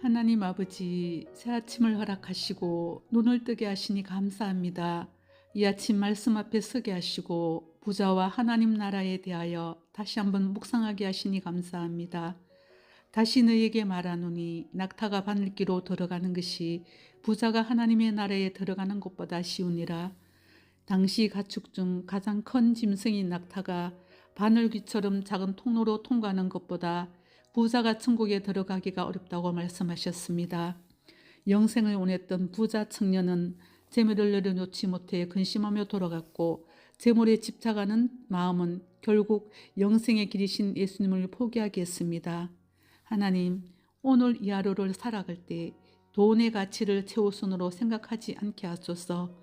하나님 아버지, 새 아침을 허락하시고 눈을 뜨게 하시니 감사합니다. 이 아침 말씀 앞에 서게 하시고 부자와 하나님 나라에 대하여 다시 한번 묵상하게 하시니 감사합니다. 다시 너에게 말하노니 낙타가 바늘기로 들어가는 것이 부자가 하나님의 나라에 들어가는 것보다 쉬우니라. 당시 가축 중 가장 큰 짐승인 낙타가 바늘귀처럼 작은 통로로 통과하는 것보다 부자가 천국에 들어가기가 어렵다고 말씀하셨습니다. 영생을 원했던 부자 청년은 재물을 내려놓지 못해 근심하며 돌아갔고, 재물에 집착하는 마음은 결국 영생의 길이신 예수님을 포기하게 했습니다. 하나님, 오늘 이 하루를 살아갈 때 돈의 가치를 최우선으로 생각하지 않게 하소서.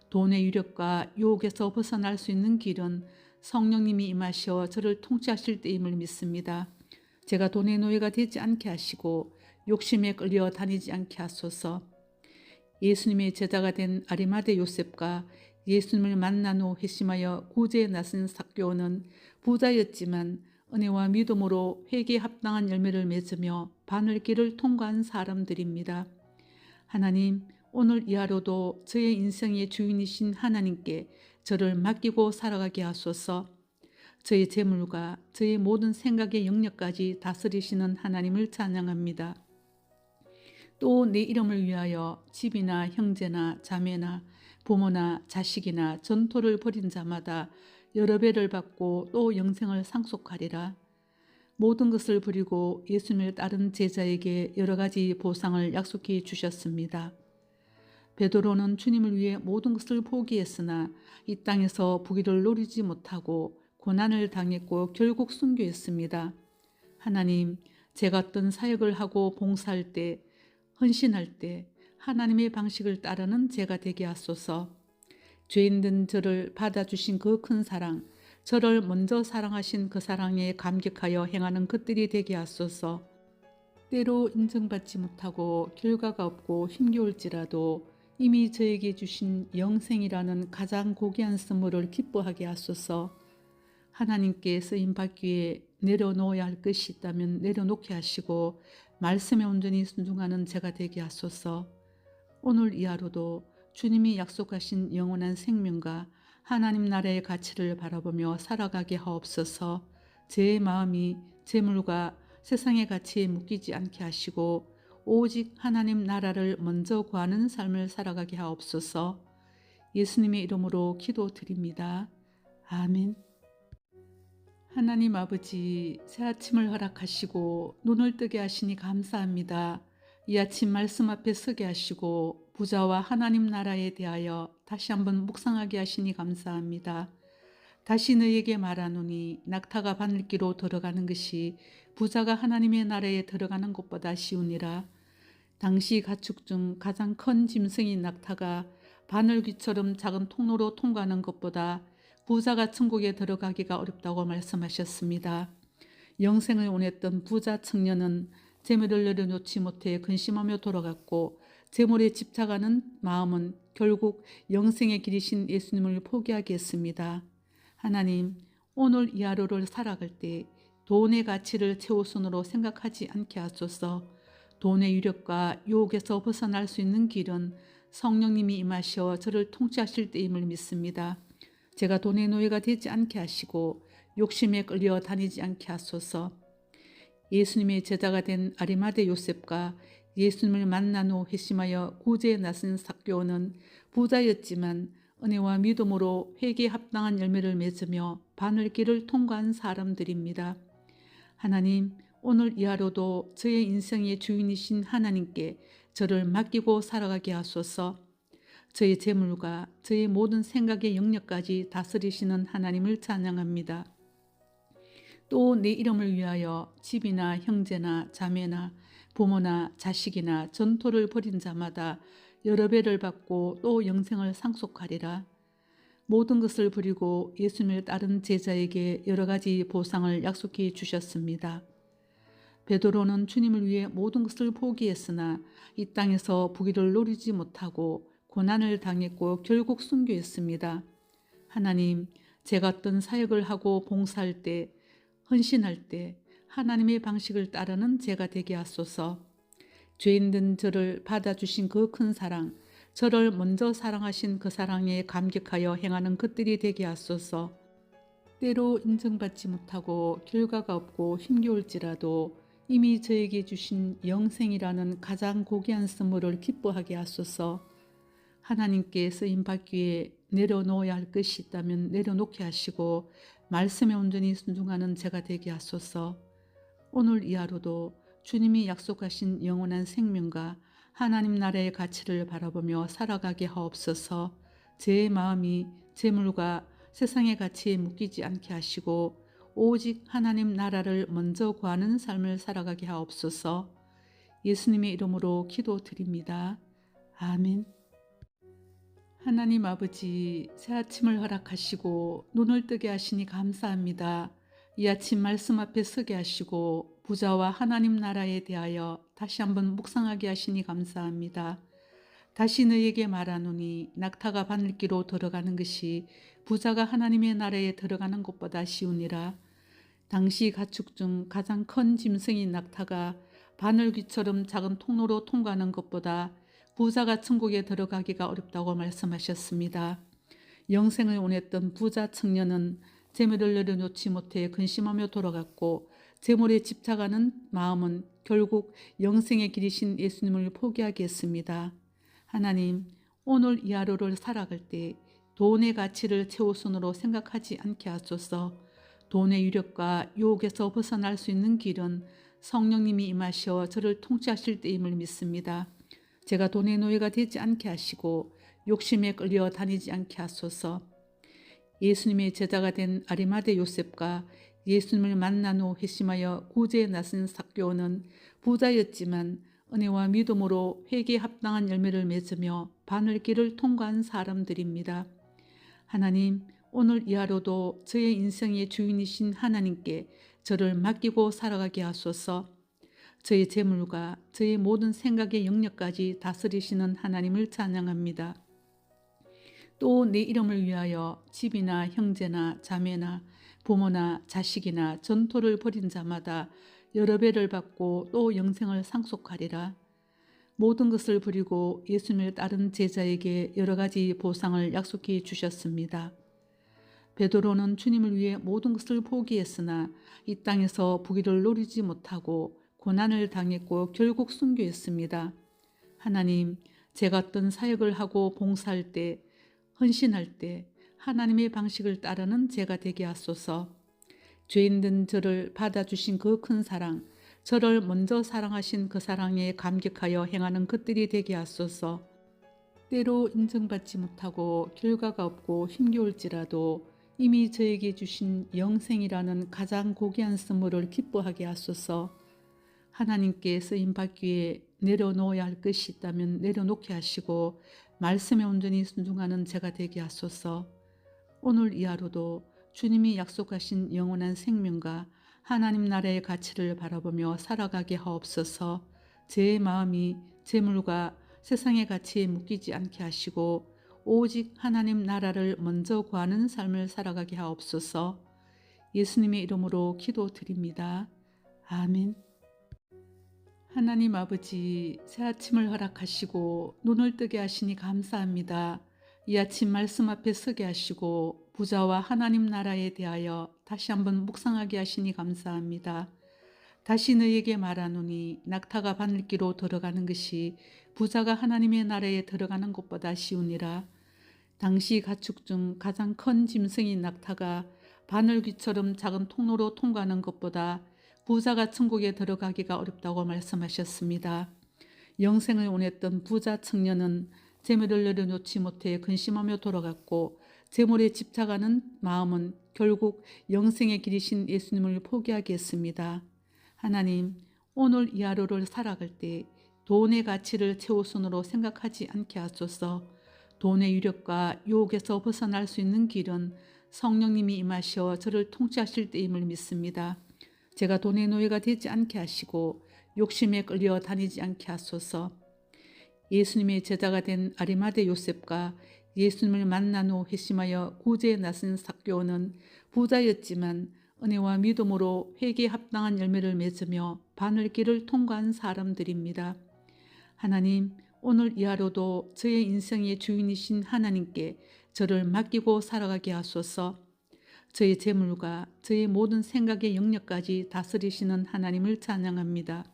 돈의 유력과 유혹에서 벗어날 수 있는 길은 성령님이 임하셔 저를 통치하실 때임을 믿습니다. 제가 돈의 노예가 되지 않게 하시고 욕심에 끌려 다니지 않게 하소서. 예수님의 제자가 된 아리마대 요셉과 예수님을 만난 후 회심하여 구제에 나선 삭개오는 부자였지만 은혜와 믿음으로 회개에 합당한 열매를 맺으며 바늘길을 통과한 사람들입니다. 하나님, 오늘 이 하루도 저의 인생의 주인이신 하나님께 저를 맡기고 살아가게 하소서. 저의 재물과 저의 모든 생각의 영역까지 다스리시는 하나님을 찬양합니다. 또 내 이름을 위하여 집이나 형제나 자매나 부모나 자식이나 전토를 벌인 자마다 여러 배를 받고 또 영생을 상속하리라. 모든 것을 버리고 예수님을 따른 제자에게 여러 가지 보상을 약속해 주셨습니다. 베드로는 주님을 위해 모든 것을 포기했으나 이 땅에서 부귀를 누리지 못하고 고난을 당했고 결국 순교했습니다. 하나님, 제가 어떤 사역을 하고 봉사할 때, 헌신할 때 하나님의 방식을 따르는 제가 되게 하소서. 죄인된 저를 받아주신 그 큰 사랑, 저를 먼저 사랑하신 그 사랑에 감격하여 행하는 것들이 되게 하소서. 때로 인정받지 못하고 결과가 없고 힘겨울지라도 이미 저에게 주신 영생이라는 가장 고귀한 선물을 기뻐하게 하소서. 하나님께 쓰임받기 위해 내려놓아야 할 것이 있다면 내려놓게 하시고 말씀에 온전히 순종하는 제가 되게 하소서. 오늘 이 하루도 주님이 약속하신 영원한 생명과 하나님 나라의 가치를 바라보며 살아가게 하옵소서. 제 마음이 재물과 세상의 가치에 묶이지 않게 하시고 오직 하나님 나라를 먼저 구하는 삶을 살아가게 하옵소서. 예수님의 이름으로 기도드립니다. 아멘. 하나님 아버지, 새 아침을 허락하시고 눈을 뜨게 하시니 감사합니다. 이 아침 말씀 앞에 서게 하시고 부자와 하나님 나라에 대하여 다시 한번 묵상하게 하시니 감사합니다. 다시 너에게 말하노니 낙타가 바늘기로 들어가는 것이 부자가 하나님의 나라에 들어가는 것보다 쉬우니라. 당시 가축 중 가장 큰 짐승인 낙타가 바늘귀처럼 작은 통로로 통과하는 것보다 부자가 천국에 들어가기가 어렵다고 말씀하셨습니다. 영생을 원했던 부자 청년은 재물을 내려놓지 못해 근심하며 돌아갔고, 재물에 집착하는 마음은 결국 영생의 길이신 예수님을 포기하게 했습니다. 하나님, 오늘 이 하루를 살아갈 때 돈의 가치를 최우선으로 생각하지 않게 하소서. 돈의 유력과 유혹에서 벗어날 수 있는 길은 성령님이 임하셔 저를 통치하실 때임을 믿습니다. 제가 돈의 노예가 되지 않게 하시고 욕심에 끌려 다니지 않게 하소서. 예수님의 제자가 된 아리마대 요셉과 예수님을 만난 후 회심하여 구제에 나선 삭개오는 부자였지만 은혜와 믿음으로 회개에 합당한 열매를 맺으며 바늘길을 통과한 사람들입니다. 하나님, 오늘 이 하루도 저의 인생의 주인이신 하나님께 저를 맡기고 살아가게 하소서. 저의 재물과 저의 모든 생각의 영역까지 다스리시는 하나님을 찬양합니다. 또 내 이름을 위하여 집이나 형제나 자매나 부모나 자식이나 전토를 벌인 자마다 여러 배를 받고 또 영생을 상속하리라. 모든 것을 버리고 예수님을 따른 제자에게 여러 가지 보상을 약속해 주셨습니다. 베드로는 주님을 위해 모든 것을 포기했으나 이 땅에서 부귀를 누리지 못하고 고난을 당했고 결국 순교했습니다. 하나님, 제가 어떤 사역을 하고 봉사할 때, 헌신할 때 하나님의 방식을 따르는 제가 되게 하소서. 죄인된 저를 받아주신 그 큰 사랑, 저를 먼저 사랑하신 그 사랑에 감격하여 행하는 것들이 되게 하소서. 때로 인정받지 못하고 결과가 없고 힘겨울지라도 이미 저에게 주신 영생이라는 가장 고귀한 선물을 기뻐하게 하소서. 하나님께 쓰임받기 위해 내려놓아야 할 것이 있다면 내려놓게 하시고 말씀에 온전히 순종하는 제가 되게 하소서. 오늘 이 하루도 주님이 약속하신 영원한 생명과 하나님 나라의 가치를 바라보며 살아가게 하옵소서. 제 마음이 재물과 세상의 가치에 묶이지 않게 하시고 오직 하나님 나라를 먼저 구하는 삶을 살아가게 하옵소서. 예수님의 이름으로 기도드립니다. 아멘. 하나님 아버지, 새 아침을 허락하시고 눈을 뜨게 하시니 감사합니다. 이 아침 말씀 앞에 서게 하시고 부자와 하나님 나라에 대하여 다시 한번 묵상하게 하시니 감사합니다. 다시 너에게 말하노니 낙타가 바늘기로 들어가는 것이 부자가 하나님의 나라에 들어가는 것보다 쉬우니라. 당시 가축 중 가장 큰 짐승인 낙타가 바늘귀처럼 작은 통로로 통과하는 것보다 부자가 천국에 들어가기가 어렵다고 말씀하셨습니다. 영생을 원했던 부자 청년은 재물을 내려놓지 못해 근심하며 돌아갔고 재물에 집착하는 마음은 결국 영생의 길이신 예수님을 포기하게 했습니다. 하나님, 오늘 이 하루를 살아갈 때 돈의 가치를 최우선으로 생각하지 않게 하소서. 돈의 유력과 유혹에서 벗어날 수 있는 길은 성령님이 임하셔 저를 통치하실 때임을 믿습니다. 제가 돈의 노예가 되지 않게 하시고 욕심에 끌려 다니지 않게 하소서. 예수님의 제자가 된 아리마대 요셉과 예수님을 만난 후 회심하여 구제에 나선 삭개오는 부자였지만 은혜와 믿음으로 회개에 합당한 열매를 맺으며 바늘길을 통과한 사람들입니다. 하나님, 오늘 이 하루도 저의 인생의 주인이신 하나님께 저를 맡기고 살아가게 하소서. 저의 재물과 저의 모든 생각의 영역까지 다스리시는 하나님을 찬양합니다. 또 내 이름을 위하여 집이나 형제나 자매나 부모나 자식이나 전토를 벌인 자마다 여러 배를 받고 또 영생을 상속하리라. 모든 것을 버리고 예수님을 따른 제자에게 여러 가지 보상을 약속해 주셨습니다. 베드로는 주님을 위해 모든 것을 포기했으나 이 땅에서 부귀를 누리지 못하고 고난을 당했고 결국 순교했습니다. 하나님, 제가 어떤 사역을 하고 봉사할 때, 헌신할 때 하나님의 방식을 따르는 제가 되게 하소서. 죄인된 저를 받아주신 그 큰 사랑, 저를 먼저 사랑하신 그 사랑에 감격하여 행하는 것들이 되게 하소서. 때로 인정받지 못하고 결과가 없고 힘겨울지라도 이미 저에게 주신 영생이라는 가장 고귀한 선물을 기뻐하게 하소서. 하나님께 쓰임받기 위해 내려놓아야 할 것이 있다면 내려놓게 하시고 말씀에 온전히 순종하는 제가 되게 하소서. 오늘 이 하루도 주님이 약속하신 영원한 생명과 하나님 나라의 가치를 바라보며 살아가게 하옵소서. 제 마음이 재물과 세상의 가치에 묶이지 않게 하시고 오직 하나님 나라를 먼저 구하는 삶을 살아가게 하옵소서. 예수님의 이름으로 기도드립니다. 아멘. 하나님 아버지, 새 아침을 허락하시고 눈을 뜨게 하시니 감사합니다. 이 아침 말씀 앞에 서게 하시고 부자와 하나님 나라에 대하여 다시 한번 묵상하게 하시니 감사합니다. 다시 너에게 말하노니 낙타가 바늘기로 들어가는 것이 부자가 하나님의 나라에 들어가는 것보다 쉬우니라. 당시 가축 중 가장 큰 짐승인 낙타가 바늘귀처럼 작은 통로로 통과하는 것보다 부자가 천국에 들어가기가 어렵다고 말씀하셨습니다. 영생을 원했던 부자 청년은 재물을 내려놓지 못해 근심하며 돌아갔고 재물에 집착하는 마음은 결국 영생의 길이신 예수님을 포기하게 했습니다. 하나님, 오늘 이 하루를 살아갈 때 돈의 가치를 최우선으로 생각하지 않게 하소서. 돈의 유력과 유혹에서 벗어날 수 있는 길은 성령님이 임하셔 저를 통치하실 때임을 믿습니다. 제가 돈의 노예가 되지 않게 하시고 욕심에 끌려 다니지 않게 하소서. 예수님의 제자가 된 아리마대 요셉과 예수님을 만난 후 회심하여 구제에 나선 삭개오는 부자였지만 은혜와 믿음으로 회개에 합당한 열매를 맺으며 바늘길을 통과한 사람들입니다. 하나님, 오늘 이 하루도 저의 인생의 주인이신 하나님께 저를 맡기고 살아가게 하소서. 저의 재물과 저의 모든 생각의 영역까지 다스리시는 하나님을 찬양합니다.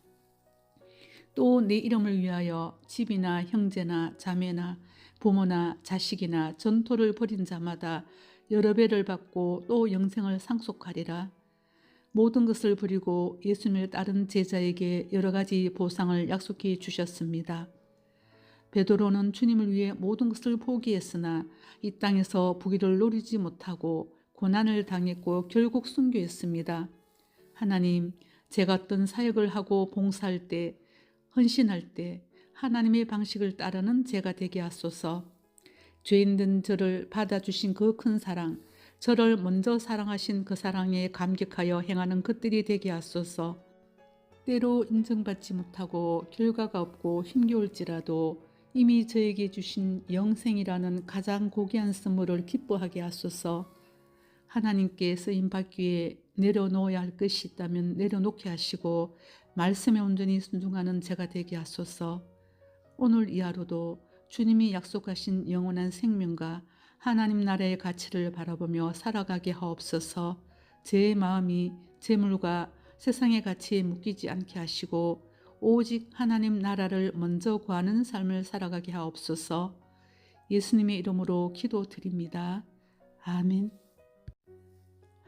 또 내 이름을 위하여 집이나 형제나 자매나 부모나 자식이나 전토를 벌인 자마다 여러 배를 받고 또 영생을 상속하리라. 모든 것을 버리고 예수님을 따른 제자에게 여러 가지 보상을 약속해 주셨습니다. 베드로는 주님을 위해 모든 것을 포기했으나 이 땅에서 부귀를 누리지 못하고 고난을 당했고 결국 순교했습니다. 하나님, 제가 어떤 사역을 하고 봉사할 때, 헌신할 때 하나님의 방식을 따르는 제가 되게 하소서. 죄인된 저를 받아주신 그 큰 사랑, 저를 먼저 사랑하신 그 사랑에 감격하여 행하는 것들이 되게 하소서. 때로 인정받지 못하고 결과가 없고 힘겨울지라도 이미 저에게 주신 영생이라는 가장 고귀한 선물을 기뻐하게 하소서. 하나님께 쓰임받기 위해 내려놓아야 할 것이 있다면 내려놓게 하시고 말씀에 온전히 순종하는 제가 되게 하소서. 오늘 이 하루도 주님이 약속하신 영원한 생명과 하나님 나라의 가치를 바라보며 살아가게 하옵소서. 제 마음이 재물과 세상의 가치에 묶이지 않게 하시고 오직 하나님 나라를 먼저 구하는 삶을 살아가게 하옵소서. 예수님의 이름으로 기도드립니다. 아멘.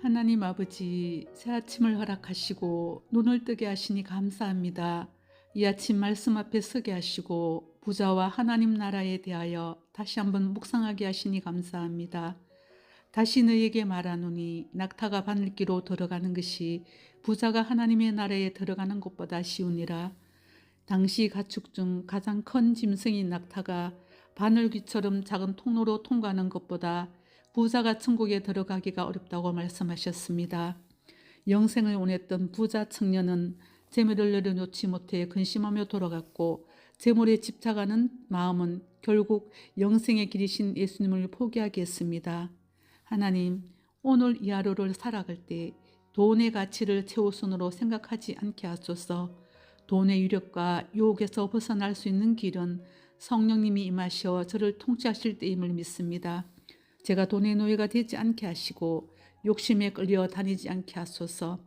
하나님 아버지, 새 아침을 허락하시고 눈을 뜨게 하시니 감사합니다. 이 아침 말씀 앞에 서게 하시고 부자와 하나님 나라에 대하여 다시 한번 묵상하게 하시니 감사합니다. 다시 너에게 말하노니 낙타가 바늘기로 들어가는 것이 부자가 하나님의 나라에 들어가는 것보다 쉬우니라. 당시 가축 중 가장 큰 짐승인 낙타가 바늘귀처럼 작은 통로로 통과하는 것보다 부자가 천국에 들어가기가 어렵다고 말씀하셨습니다. 영생을 원했던 부자 청년은 재물을 내려놓지 못해 근심하며 돌아갔고 재물에 집착하는 마음은 결국 영생의 길이신 예수님을 포기하게 했습니다. 하나님, 오늘 이 하루를 살아갈 때 돈의 가치를 최우선으로 생각하지 않게 하소서. 돈의 유력과 유혹에서 벗어날 수 있는 길은 성령님이 임하셔 저를 통치하실 때임을 믿습니다. 제가 돈의 노예가 되지 않게 하시고 욕심에 끌려 다니지 않게 하소서.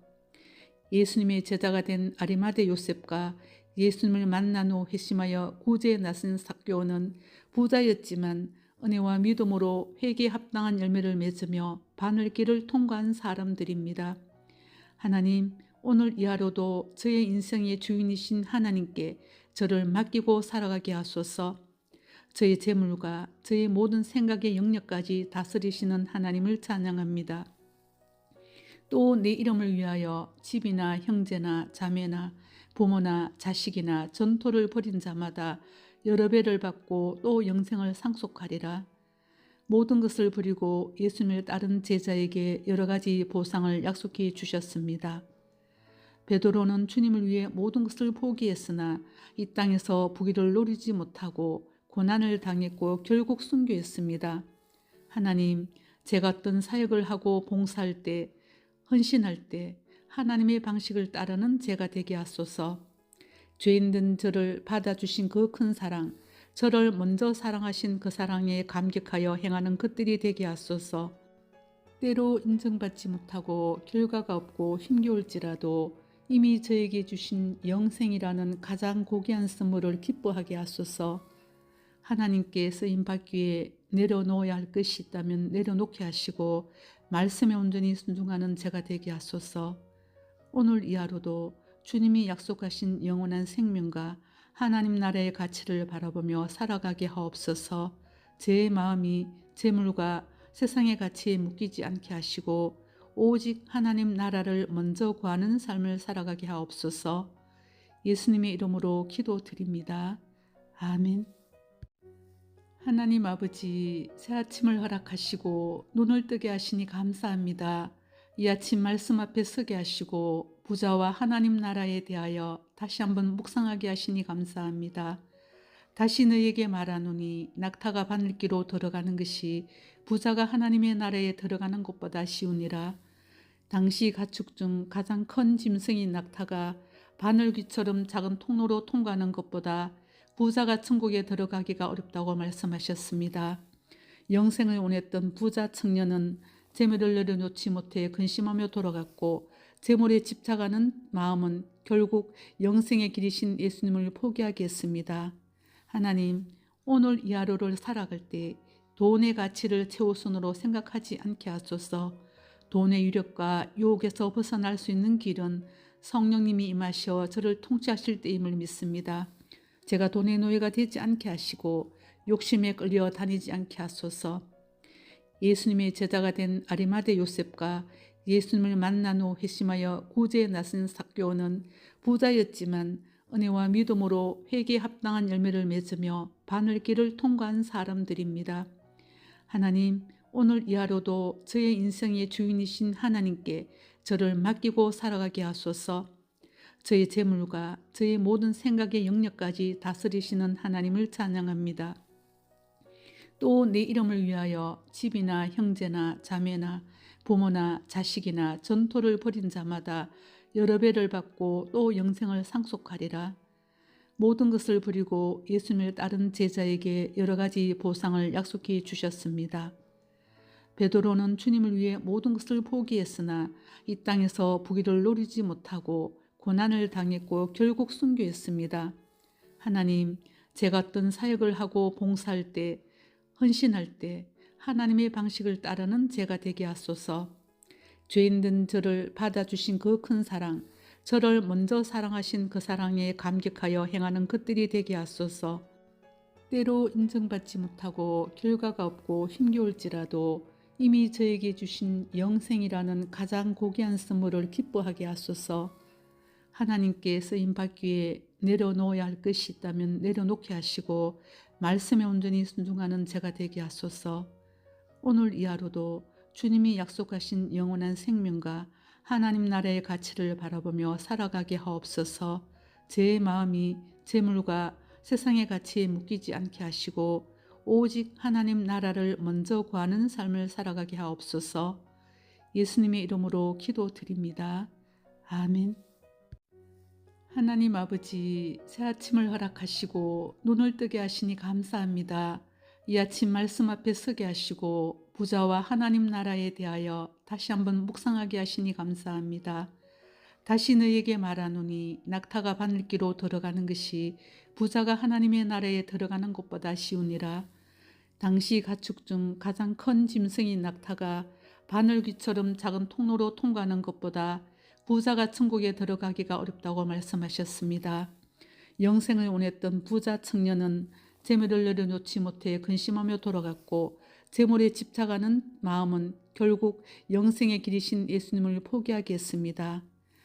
예수님의 제자가 된 아리마대 요셉과 예수님을 만난 후 회심하여 구제에 나선 삭개오는 부자였지만 은혜와 믿음으로 회개에 합당한 열매를 맺으며 바늘길을 통과한 사람들입니다. 하나님, 오늘 이 하루도 저의 인생의 주인이신 하나님께 저를 맡기고 살아가게 하소서. 저의 재물과 저의 모든 생각의 영역까지 다스리시는 하나님을 찬양합니다. 또 내 이름을 위하여 집이나 형제나 자매나 부모나 자식이나 전토를 벌인 자마다 여러 배를 받고 또 영생을 상속하리라. 모든 것을 버리고 예수님을 따른 제자에게 여러 가지 보상을 약속해 주셨습니다. 베드로는 주님을 위해 모든 것을 포기했으나 이 땅에서 부귀를 누리지 못하고 고난을 당했고 결국 순교했습니다. 하나님, 제가 어떤 사역을 하고 봉사할 때, 헌신할 때 하나님의 방식을 따르는 제가 되게 하소서. 죄인된 저를 받아주신 그 큰 사랑, 저를 먼저 사랑하신 그 사랑에 감격하여 행하는 것들이 되게 하소서. 때로 인정받지 못하고 결과가 없고 힘겨울지라도 이미 저에게 주신 영생이라는 가장 고귀한 선물을 기뻐하게 하소서. 하나님께 쓰임받기 위해 내려놓아야 할 것이 있다면 내려놓게 하시고 말씀에 온전히 순종하는 제가 되게 하소서. 오늘 이 하루도 주님이 약속하신 영원한 생명과 하나님 나라의 가치를 바라보며 살아가게 하옵소서. 제 마음이 재물과 세상의 가치에 묶이지 않게 하시고 오직 하나님 나라를 먼저 구하는 삶을 살아가게 하옵소서. 예수님의 이름으로 기도드립니다. 아멘. 하나님 아버지, 새 아침을 허락하시고 눈을 뜨게 하시니 감사합니다. 이 아침 말씀 앞에 서게 하시고 부자와 하나님 나라에 대하여 다시 한번 묵상하게 하시니 감사합니다. 다시 너에게 말하노니 낙타가 바늘기로 들어가는 것이 부자가 하나님의 나라에 들어가는 것보다 쉬우니라. 당시 가축 중 가장 큰 짐승인 낙타가 바늘귀처럼 작은 통로로 통과하는 것보다 부자가 천국에 들어가기가 어렵다고 말씀하셨습니다. 영생을 원했던 부자 청년은 재물을 내려놓지 못해 근심하며 돌아갔고 재물에 집착하는 마음은 결국 영생의 길이신 예수님을 포기하게 했습니다. 하나님, 오늘 이 하루를 살아갈 때 돈의 가치를 최우선으로 생각하지 않게 하소서. 돈의 유력과 유혹에서 벗어날 수 있는 길은 성령님이 임하셔 저를 통치하실 때임을 믿습니다. 제가 돈의 노예가 되지 않게 하시고 욕심에 끌려 다니지 않게 하소서. 예수님의 제자가 된 아리마대 요셉과 예수님을 만난 후 회심하여 구제에 나선 삭개오는 부자였지만 은혜와 믿음으로 회개에 합당한 열매를 맺으며 바늘길을 통과한 사람들입니다. 하나님, 오늘 이 하루도 저의 인생의 주인이신 하나님께 저를 맡기고 살아가게 하소서. 저의 재물과 저의 모든 생각의 영역까지 다스리시는 하나님을 찬양합니다. 또 내 이름을 위하여 집이나 형제나 자매나 부모나 자식이나 전토를 벌인 자마다 여러 배를 받고 또 영생을 상속하리라. 모든 것을 버리고 예수님을 따른 제자에게 여러 가지 보상을 약속해 주셨습니다. 베드로는 주님을 위해 모든 것을 포기했으나 이 땅에서 부귀를 누리지 못하고 고난을 당했고 결국 순교했습니다. 하나님, 제가 어떤 사역을 하고 봉사할 때, 헌신할 때 하나님의 방식을 따르는 제가 되게 하소서. 죄인된 저를 받아주신 그 큰 사랑, 저를 먼저 사랑하신 그 사랑에 감격하여 행하는 것들이 되게 하소서. 때로 인정받지 못하고 결과가 없고 힘겨울지라도 이미 저에게 주신 영생이라는 가장 고귀한 선물을 기뻐하게 하소서. 하나님께 쓰임받기 위해 내려놓아야 할 것이 있다면 내려놓게 하시고 말씀에 온전히 순종하는 제가 되게 하소서. 오늘 이 하루도 주님이 약속하신 영원한 생명과 하나님 나라의 가치를 바라보며 살아가게 하옵소서. 제 마음이 재물과 세상의 가치에 묶이지 않게 하시고 오직 하나님 나라를 먼저 구하는 삶을 살아가게 하옵소서. 예수님의 이름으로 기도드립니다. 아멘. 하나님 아버지, 새 아침을 허락하시고 눈을 뜨게 하시니 감사합니다. 이 아침 말씀 앞에 서게 하시고 부자와 하나님 나라에 대하여 다시 한번 묵상하게 하시니 감사합니다. 다시 너에게 말하노니 낙타가 바늘기로 들어가는 것이 부자가 하나님의 나라에 들어가는 것보다 쉬우니라. 당시 가축 중 가장 큰 짐승인 낙타가 바늘귀처럼 작은 통로로 통과하는 것보다 부자가 천국에 들어가기가 어렵다고 말씀하셨습니다. 영생을 원했던 부자 청년은 재물을 내려놓지 못해 근심하며 돌아갔고 재물에 집착하는 마음은 결국 영생의 길이신 예수님을 포기하게 했습니다.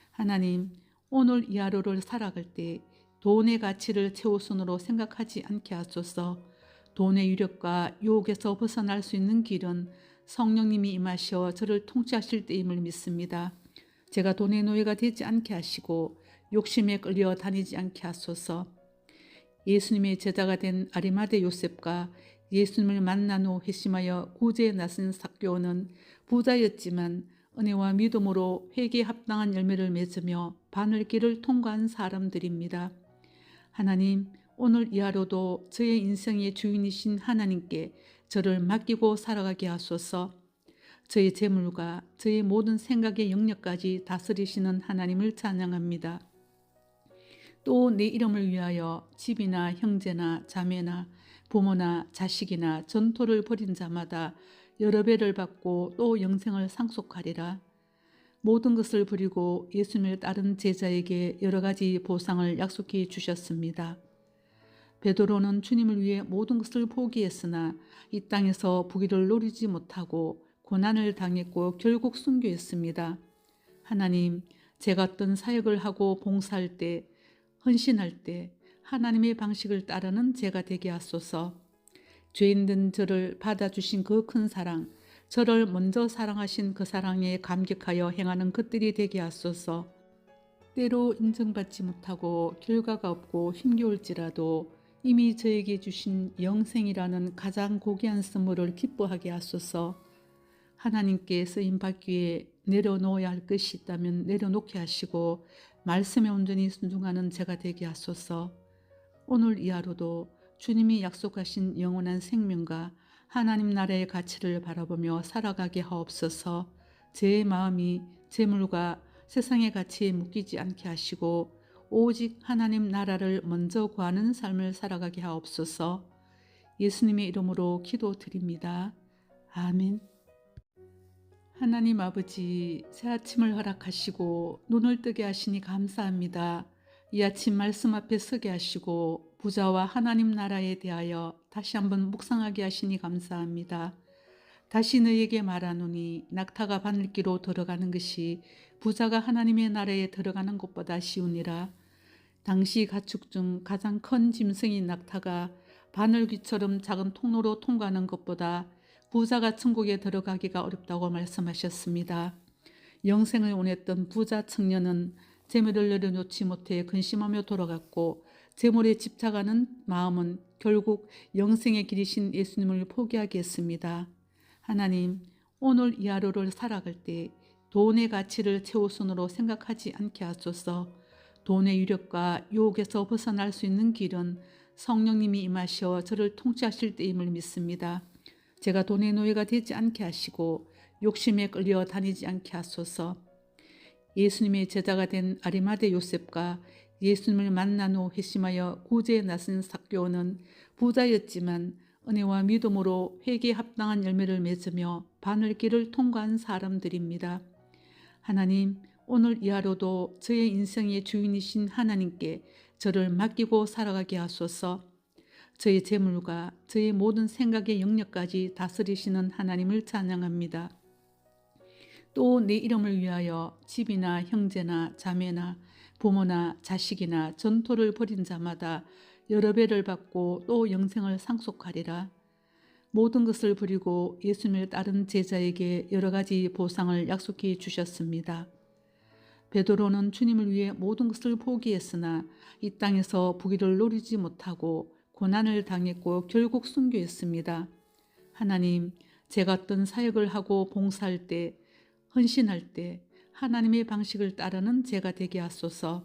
하나님, 오늘 이 하루를 살아갈 때 돈의 가치를 최우선으로 생각하지 않게 하소서. 돈의 유력과 유혹에서 벗어날 수 있는 길은 성령님이 임하셔 저를 통치하실 때임을 믿습니다. 제가 돈의 노예가 되지 않게 하시고 욕심에 끌려 다니지 않게 하소서. 예수님의 제자가 된 아리마대 요셉과 예수님을 만난 후 회심하여 구제에 나선 삭개오는 부자였지만 은혜와 믿음으로 회개에 합당한 열매를 맺으며 바늘길을 통과한 사람들입니다. 하나님, 오늘 이 하루도 저의 인생의 주인이신 하나님께 저를 맡기고 살아가게 하소서. 저의 재물과 저의 모든 생각의 영역까지 다스리시는 하나님을 찬양합니다. 또 내 이름을 위하여 집이나 형제나 자매나 부모나 자식이나 전토를 벌인 자마다 여러 배를 받고 또 영생을 상속하리라. 모든 것을 버리고 예수님을 따른 제자에게 여러 가지 보상을 약속해 주셨습니다. 베드로는 주님을 위해 모든 것을 포기했으나 이 땅에서 부귀를 누리지 못하고 고난을 당했고 결국 순교했습니다. 하나님, 제가 어떤 사역을 하고 봉사할 때, 헌신할 때 하나님의 방식을 따르는 제가 되게 하소서. 죄인된 저를 받아주신 그 큰 사랑, 저를 먼저 사랑하신 그 사랑에 감격하여 행하는 것들이 되게 하소서. 때로 인정받지 못하고 결과가 없고 힘겨울지라도 이미 저에게 주신 영생이라는 가장 고귀한 선물을 기뻐하게 하소서. 하나님께 쓰임받기 위해 내려놓아야 할 것이 있다면 내려놓게 하시고 말씀에 온전히 순종하는 제가 되게 하소서. 오늘 이 하루도 주님이 약속하신 영원한 생명과 하나님 나라의 가치를 바라보며 살아가게 하옵소서. 제 마음이 재물과 세상의 가치에 묶이지 않게 하시고 오직 하나님 나라를 먼저 구하는 삶을 살아가게 하옵소서. 예수님의 이름으로 기도드립니다. 아멘. 하나님 아버지, 새 아침을 허락하시고 눈을 뜨게 하시니 감사합니다. 이 아침 말씀 앞에 서게 하시고 부자와 하나님 나라에 대하여 다시 한번 묵상하게 하시니 감사합니다. 다시 너에게 말하노니 낙타가 바늘기로 들어가는 것이 부자가 하나님의 나라에 들어가는 것보다 쉬우니라. 당시 가축 중 가장 큰 짐승인 낙타가 바늘귀처럼 작은 통로로 통과하는 것보다 부자가 천국에 들어가기가 어렵다고 말씀하셨습니다. 영생을 원했던 부자 청년은 재물을 내려놓지 못해 근심하며 돌아갔고 재물에 집착하는 마음은 결국 영생의 길이신 예수님을 포기하게 했습니다. 하나님, 오늘 이 하루를 살아갈 때 돈의 가치를 최우선으로 생각하지 않게 하소서. 돈의 유력과 유혹에서 벗어날 수 있는 길은 성령님이 임하셔 저를 통치하실 때임을 믿습니다. 제가 돈의 노예가 되지 않게 하시고 욕심에 끌려 다니지 않게 하소서. 예수님의 제자가 된 아리마대 요셉과 예수님을 만난 후 회심하여 구제에 나선 삭개오는 부자였지만 은혜와 믿음으로 회개에 합당한 열매를 맺으며 바늘길을 통과한 사람들입니다. 하나님, 오늘 이 하루도 저의 인생의 주인이신 하나님께 저를 맡기고 살아가게 하소서. 저의 재물과 저의 모든 생각의 영역까지 다스리시는 하나님을 찬양합니다. 또 내 이름을 위하여 집이나 형제나 자매나 부모나 자식이나 전토를 벌인 자마다 여러 배를 받고 또 영생을 상속하리라. 모든 것을 버리고 예수님을 따른 제자에게 여러 가지 보상을 약속해 주셨습니다. 베드로는 주님을 위해 모든 것을 포기했으나 이 땅에서 부귀를 누리지 못하고 고난을 당했고 결국 순교했습니다. 하나님, 제가 어떤 사역을 하고 봉사할 때, 헌신할 때 하나님의 방식을 따르는 제가 되게 하소서.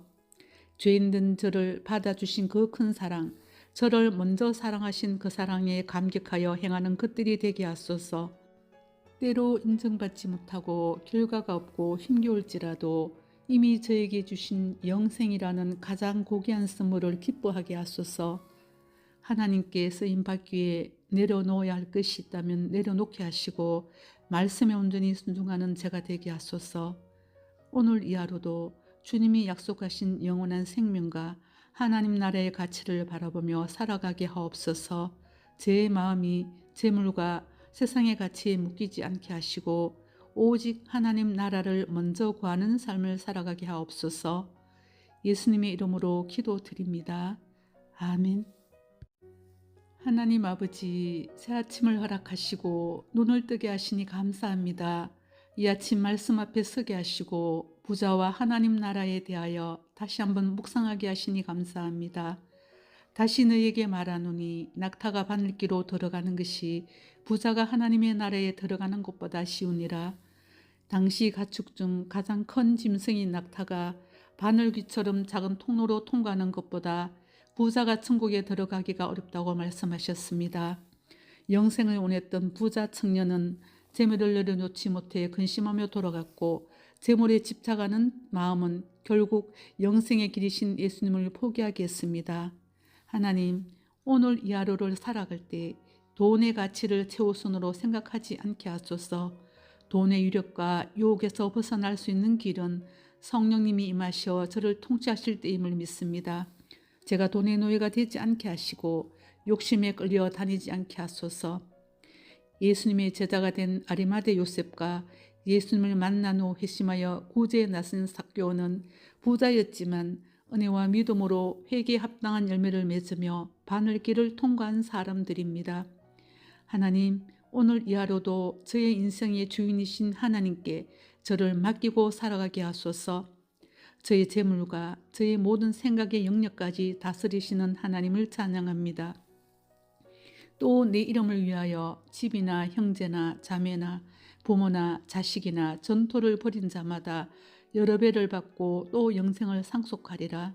죄인된 저를 받아주신 그 큰 사랑, 저를 먼저 사랑하신 그 사랑에 감격하여 행하는 것들이 되게 하소서. 때로 인정받지 못하고 결과가 없고 힘겨울지라도 이미 저에게 주신 영생이라는 가장 고귀한 선물을 기뻐하게 하소서. 하나님께 쓰임받기 위해 내려놓아야 할 것이 있다면 내려놓게 하시고 말씀에 온전히 순종하는 제가 되게 하소서. 오늘 이 하루도 주님이 약속하신 영원한 생명과 하나님 나라의 가치를 바라보며 살아가게 하옵소서. 제 마음이 재물과 세상의 가치에 묶이지 않게 하시고 오직 하나님 나라를 먼저 구하는 삶을 살아가게 하옵소서. 예수님의 이름으로 기도드립니다. 아멘. 하나님 아버지, 새 아침을 허락하시고 눈을 뜨게 하시니 감사합니다. 이 아침 말씀 앞에 서게 하시고 부자와 하나님 나라에 대하여 다시 한번 묵상하게 하시니 감사합니다. 다시 너에게 말하노니 낙타가 바늘기로 들어가는 것이 부자가 하나님의 나라에 들어가는 것보다 쉬우니라. 당시 가축 중 가장 큰 짐승인 낙타가 바늘귀처럼 작은 통로로 통과하는 것보다 부자가 천국에 들어가기가 어렵다고 말씀하셨습니다. 영생을 원했던 부자 청년은 재물을 내려놓지 못해 근심하며 돌아갔고 재물에 집착하는 마음은 결국 영생의 길이신 예수님을 포기하게 했습니다. 하나님, 오늘 이 하루를 살아갈 때 돈의 가치를 최우선으로 생각하지 않게 하소서. 돈의 유력과 유혹에서 벗어날 수 있는 길은 성령님이 임하셔 저를 통치하실 때임을 믿습니다. 제가 돈의 노예가 되지 않게 하시고 욕심에 끌려 다니지 않게 하소서. 예수님의 제자가 된 아리마대 요셉과 예수님을 만난 후 회심하여 구제에 나선 삭개오는 부자였지만 은혜와 믿음으로 회개에 합당한 열매를 맺으며 바늘길을 통과한 사람들입니다. 하나님, 오늘 이 하루도 저의 인생의 주인이신 하나님께 저를 맡기고 살아가게 하소서. 저의 재물과 저의 모든 생각의 영역까지 다스리시는 하나님을 찬양합니다. 또 내 이름을 위하여 집이나 형제나 자매나 부모나 자식이나 전토를 벌인 자마다 여러 배를 받고 또 영생을 상속하리라.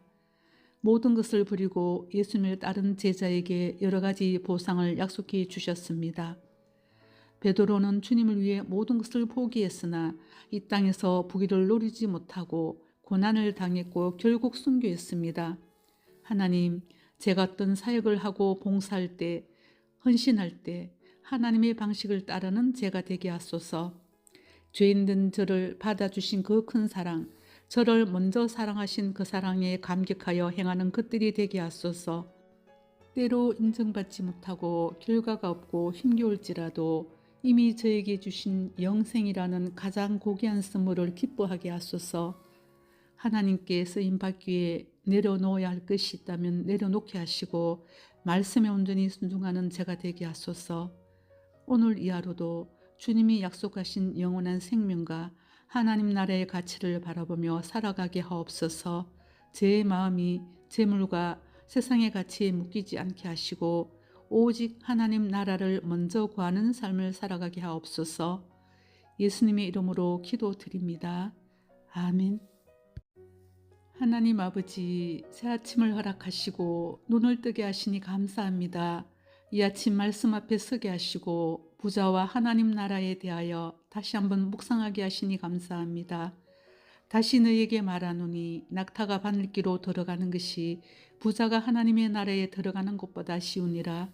모든 것을 버리고 예수님을 따른 제자에게 여러 가지 보상을 약속해 주셨습니다. 베드로는 주님을 위해 모든 것을 포기했으나 이 땅에서 부귀를 누리지 못하고 고난을 당했고 결국 순교했습니다. 하나님, 제가 어떤 사역을 하고 봉사할 때, 헌신할 때 하나님의 방식을 따르는 제가 되게 하소서. 죄인된 저를 받아주신 그 큰 사랑, 저를 먼저 사랑하신 그 사랑에 감격하여 행하는 것들이 되게 하소서. 때로 인정받지 못하고 결과가 없고 힘겨울지라도 이미 저에게 주신 영생이라는 가장 고귀한 선물을 기뻐하게 하소서. 하나님께 쓰임받기 위해 내려놓아야 할 것이 있다면 내려놓게 하시고 말씀에 온전히 순종하는 제가 되게 하소서. 오늘 이 하루도 주님이 약속하신 영원한 생명과 하나님 나라의 가치를 바라보며 살아가게 하옵소서. 제 마음이 재물과 세상의 가치에 묶이지 않게 하시고 오직 하나님 나라를 먼저 구하는 삶을 살아가게 하옵소서. 예수님의 이름으로 기도드립니다. 아멘. 하나님 아버지, 새 아침을 허락하시고 눈을 뜨게 하시니 감사합니다. 이 아침 말씀 앞에 서게 하시고 부자와 하나님 나라에 대하여 다시 한번 묵상하게 하시니 감사합니다. 다시 너에게 말하노니 낙타가 바늘기로 들어가는 것이 부자가 하나님의 나라에 들어가는 것보다 쉬우니라.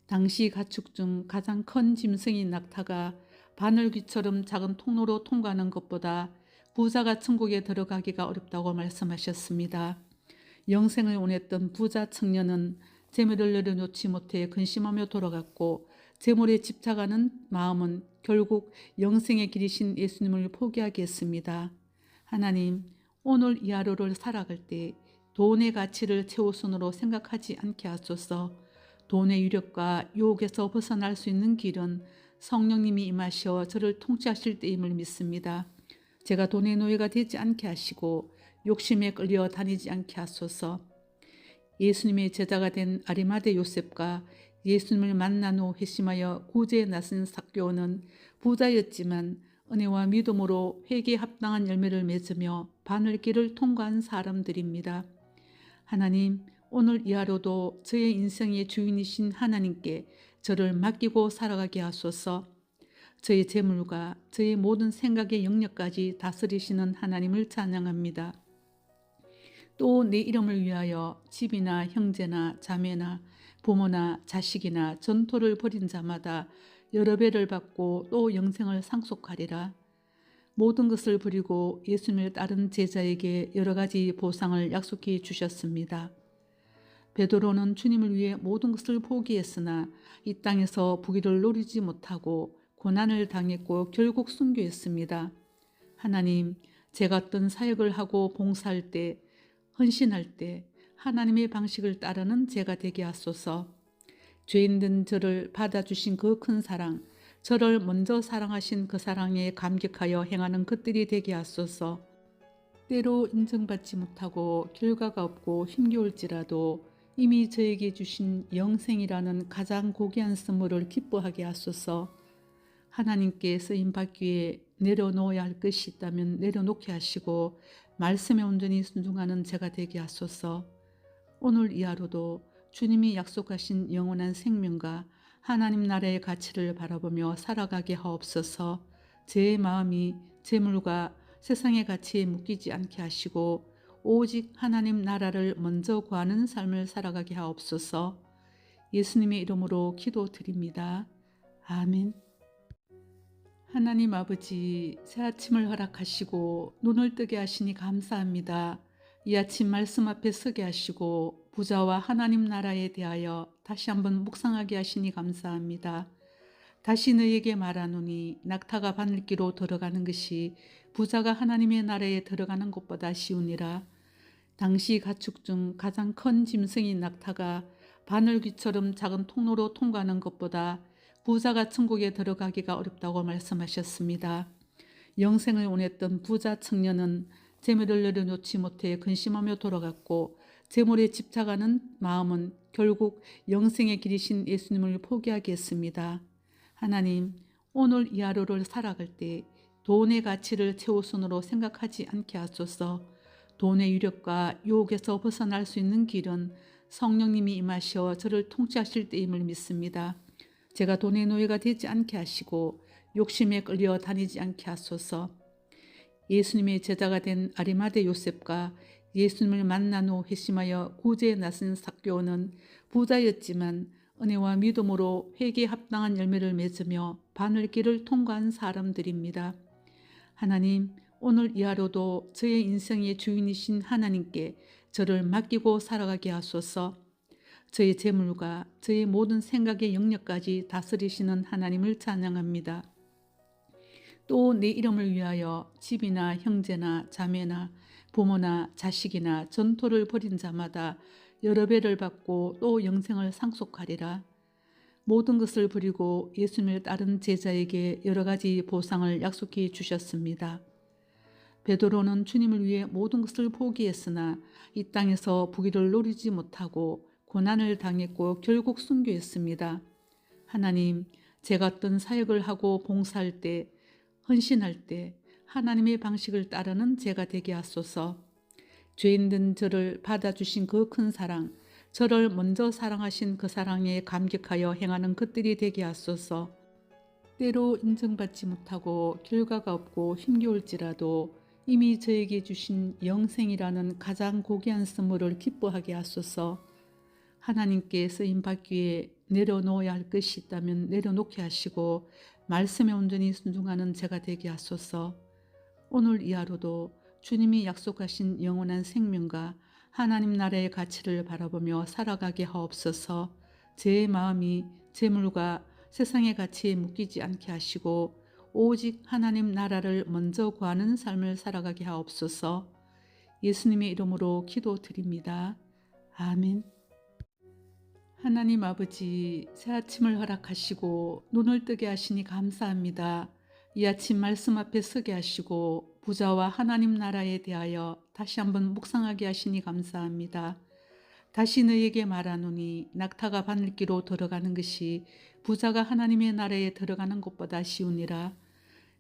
당시 가축 중 가장 큰 짐승인 낙타가 바늘귀처럼 작은 통로로 통과하는 것보다 부자가 천국에 들어가기가 어렵다고 말씀하셨습니다. 영생을 원했던 부자 청년은 재물을 내려놓지 못해 근심하며 돌아갔고 재물에 집착하는 마음은 결국 영생의 길이신 예수님을 포기하게 했습니다. 하나님, 오늘 이 하루를 살아갈 때 돈의 가치를 최우선으로 생각하지 않게 하소서. 돈의 유력과 유혹에서 벗어날 수 있는 길은 성령님이 임하셔 저를 통치하실 때임을 믿습니다. 제가 돈의 노예가 되지 않게 하시고 욕심에 끌려 다니지 않게 하소서. 예수님의 제자가 된 아리마대 요셉과 예수님을 만난 후 회심하여 구제에 나선 삭개오는 부자였지만 은혜와 믿음으로 회개에 합당한 열매를 맺으며 바늘길을 통과한 사람들입니다. 하나님, 오늘 이 하루도 저의 인생의 주인이신 하나님께 저를 맡기고 살아가게 하소서. 저의 재물과 저의 모든 생각의 영역까지 다스리시는 하나님을 찬양합니다. 또 내 이름을 위하여 집이나 형제나 자매나 부모나 자식이나 전토를 벌인 자마다 여러 배를 받고 또 영생을 상속하리라. 모든 것을 버리고 예수님을 따른 제자에게 여러 가지 보상을 약속해 주셨습니다. 베드로는 주님을 위해 모든 것을 포기했으나 이 땅에서 부귀를 누리지 못하고 고난을 당했고 결국 순교했습니다. 하나님, 제가 어떤 사역을 하고 봉사할 때, 헌신할 때 하나님의 방식을 따르는 제가 되게 하소서. 죄인된 저를 받아주신 그 큰 사랑, 저를 먼저 사랑하신 그 사랑에 감격하여 행하는 것들이 되게 하소서. 때로 인정받지 못하고 결과가 없고 힘겨울지라도 이미 저에게 주신 영생이라는 가장 고귀한 선물을 기뻐하게 하소서. 하나님께 쓰임받기 위해 내려놓아야 할 것이 있다면 내려놓게 하시고 말씀에 온전히 순종하는 제가 되게 하소서. 오늘 이 하루도 주님이 약속하신 영원한 생명과 하나님 나라의 가치를 바라보며 살아가게 하옵소서. 제 마음이 재물과 세상의 가치에 묶이지 않게 하시고 오직 하나님 나라를 먼저 구하는 삶을 살아가게 하옵소서. 예수님의 이름으로 기도드립니다. 아멘. 하나님 아버지, 새 아침을 허락하시고 눈을 뜨게 하시니 감사합니다. 이 아침 말씀 앞에 서게 하시고 부자와 하나님 나라에 대하여 다시 한번 묵상하게 하시니 감사합니다. 다시 너에게 말하노니 낙타가 바늘기로 들어가는 것이 부자가 하나님의 나라에 들어가는 것보다 쉬우니라. 당시 가축 중 가장 큰 짐승인 낙타가 바늘귀처럼 작은 통로로 통과하는 것보다 부자가 천국에 들어가기가 어렵다고 말씀하셨습니다. 영생을 원했던 부자 청년은 재물을 내려놓지 못해 근심하며 돌아갔고 재물에 집착하는 마음은 결국 영생의 길이신 예수님을 포기하게 했습니다. 하나님, 오늘 이 하루를 살아갈 때 돈의 가치를 최우선으로 생각하지 않게 하소서. 돈의 유력과 유혹에서 벗어날 수 있는 길은 성령님이 임하셔 저를 통치하실 때임을 믿습니다. 제가 돈의 노예가 되지 않게 하시고 욕심에 끌려 다니지 않게 하소서. 예수님의 제자가 된 아리마대 요셉과 예수님을 만난 후 회심하여 구제에 나선 삭개오는 부자였지만 은혜와 믿음으로 회개에 합당한 열매를 맺으며 바늘길을 통과한 사람들입니다. 하나님, 오늘 이 하루도 저의 인생의 주인이신 하나님께 저를 맡기고 살아가게 하소서. 저의 재물과 저의 모든 생각의 영역까지 다스리시는 하나님을 찬양합니다. 또 내 이름을 위하여 집이나 형제나 자매나 부모나 자식이나 전토를 벌인 자마다 여러 배를 받고 또 영생을 상속하리라. 모든 것을 버리고 예수님을 따른 제자에게 여러 가지 보상을 약속해 주셨습니다. 베드로는 주님을 위해 모든 것을 포기했으나 이 땅에서 부귀를 누리지 못하고 고난을 당했고 결국 순교했습니다. 하나님, 제가 어떤 사역을 하고 봉사할 때, 헌신할 때 하나님의 방식을 따르는 제가 되게 하소서. 죄인된 저를 받아주신 그 큰 사랑, 저를 먼저 사랑하신 그 사랑에 감격하여 행하는 것들이 되게 하소서. 때로 인정받지 못하고 결과가 없고 힘겨울지라도 이미 저에게 주신 영생이라는 가장 고귀한 선물을 기뻐하게 하소서. 하나님께 쓰임받기 위해 내려놓아야 할 것이 있다면 내려놓게 하시고 말씀에 온전히 순종하는 제가 되게 하소서. 오늘 이 하루도 주님이 약속하신 영원한 생명과 하나님 나라의 가치를 바라보며 살아가게 하옵소서. 제 마음이 재물과 세상의 가치에 묶이지 않게 하시고 오직 하나님 나라를 먼저 구하는 삶을 살아가게 하옵소서. 예수님의 이름으로 기도드립니다. 아멘. 하나님 아버지, 새 아침을 허락하시고 눈을 뜨게 하시니 감사합니다. 이 아침 말씀 앞에 서게 하시고 부자와 하나님 나라에 대하여 다시 한번 묵상하게 하시니 감사합니다. 다시 너에게 말하노니 낙타가 바늘기로 들어가는 것이 부자가 하나님의 나라에 들어가는 것보다 쉬우니라.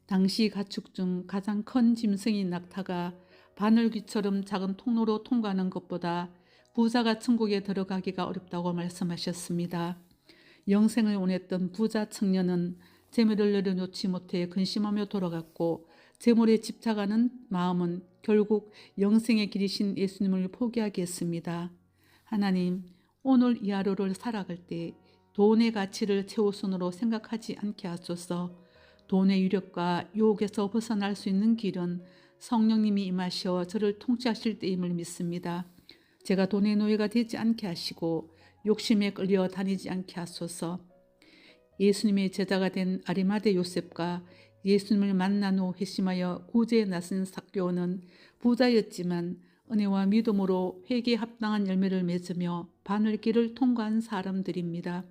당시 가축 중 가장 큰 짐승인 낙타가 바늘귀처럼 작은 통로로 통과하는 것보다 부자가 천국에 들어가기가 어렵다고 말씀하셨습니다. 영생을 원했던 부자 청년은 재물을 내려놓지 못해 근심하며 돌아갔고 재물에 집착하는 마음은 결국 영생의 길이신 예수님을 포기하게 했습니다. 하나님, 오늘 이 하루를 살아갈 때 돈의 가치를 최우선으로 생각하지 않게 하소서. 돈의 유력과 유혹에서 벗어날 수 있는 길은 성령님이 임하셔 저를 통치하실 때임을 믿습니다. 제가 돈의 노예가 되지 않게 하시고 욕심에 끌려 다니지 않게 하소서. 예수님의 제자가 된 아리마대 요셉과 예수님을 만난 후 회심하여 구제에 나선 삭개오는 부자였지만 은혜와 믿음으로 회개에 합당한 열매를 맺으며 바늘길을 통과한 사람들입니다.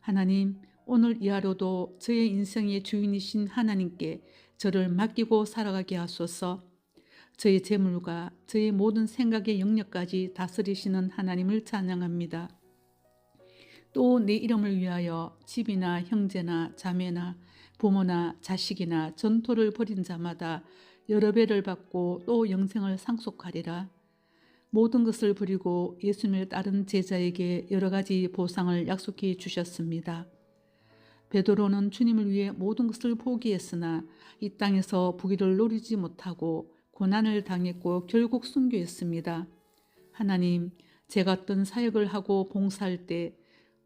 하나님, 오늘 이 하루도 저의 인생의 주인이신 하나님께 저를 맡기고 살아가게 하소서. 저의 재물과 저의 모든 생각의 영역까지 다스리시는 하나님을 찬양합니다. 또 내 이름을 위하여 집이나 형제나 자매나 부모나 자식이나 전토를 벌인 자마다 여러 배를 받고 또 영생을 상속하리라. 모든 것을 버리고 예수님을 따른 제자에게 여러 가지 보상을 약속해 주셨습니다. 베드로는 주님을 위해 모든 것을 포기했으나 이 땅에서 부귀를 누리지 못하고 고난을 당했고 결국 순교했습니다. 하나님, 제가 어떤 사역을 하고 봉사할 때,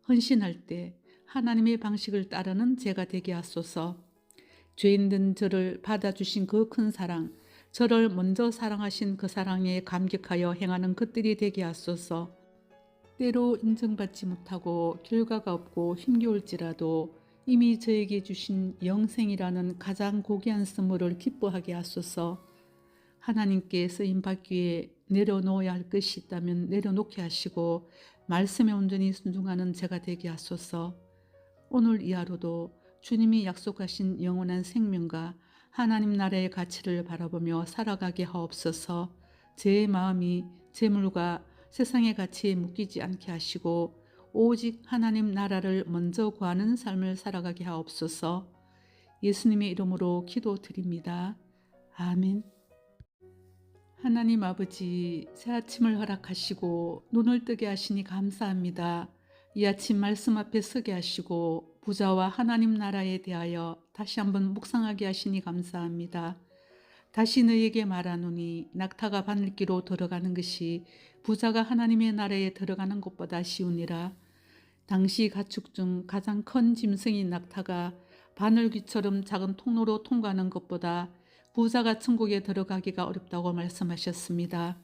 헌신할 때 하나님의 방식을 따르는 제가 되게 하소서. 죄인된 저를 받아주신 그 큰 사랑, 저를 먼저 사랑하신 그 사랑에 감격하여 행하는 것들이 되게 하소서. 때로 인정받지 못하고 결과가 없고 힘겨울지라도 이미 저에게 주신 영생이라는 가장 고귀한 선물을 기뻐하게 하소서. 하나님께 쓰임받기 위해 내려놓아야 할 것이 있다면 내려놓게 하시고 말씀에 온전히 순종하는 제가 되게 하소서. 오늘 이 하루도 주님이 약속하신 영원한 생명과 하나님 나라의 가치를 바라보며 살아가게 하옵소서. 제 마음이 재물과 세상의 가치에 묶이지 않게 하시고 오직 하나님 나라를 먼저 구하는 삶을 살아가게 하옵소서. 예수님의 이름으로 기도드립니다. 아멘. 하나님 아버지, 새 아침을 허락하시고 눈을 뜨게 하시니 감사합니다. 이 아침 말씀 앞에 서게 하시고 부자와 하나님 나라에 대하여 다시 한번 묵상하게 하시니 감사합니다. 다시 너에게 말하노니 낙타가 바늘기로 들어가는 것이 부자가 하나님의 나라에 들어가는 것보다 쉬우니라. 당시 가축 중 가장 큰 짐승인 낙타가 바늘귀처럼 작은 통로로 통과하는 것보다 부자가 천국에 들어가기가 어렵다고 말씀하셨습니다.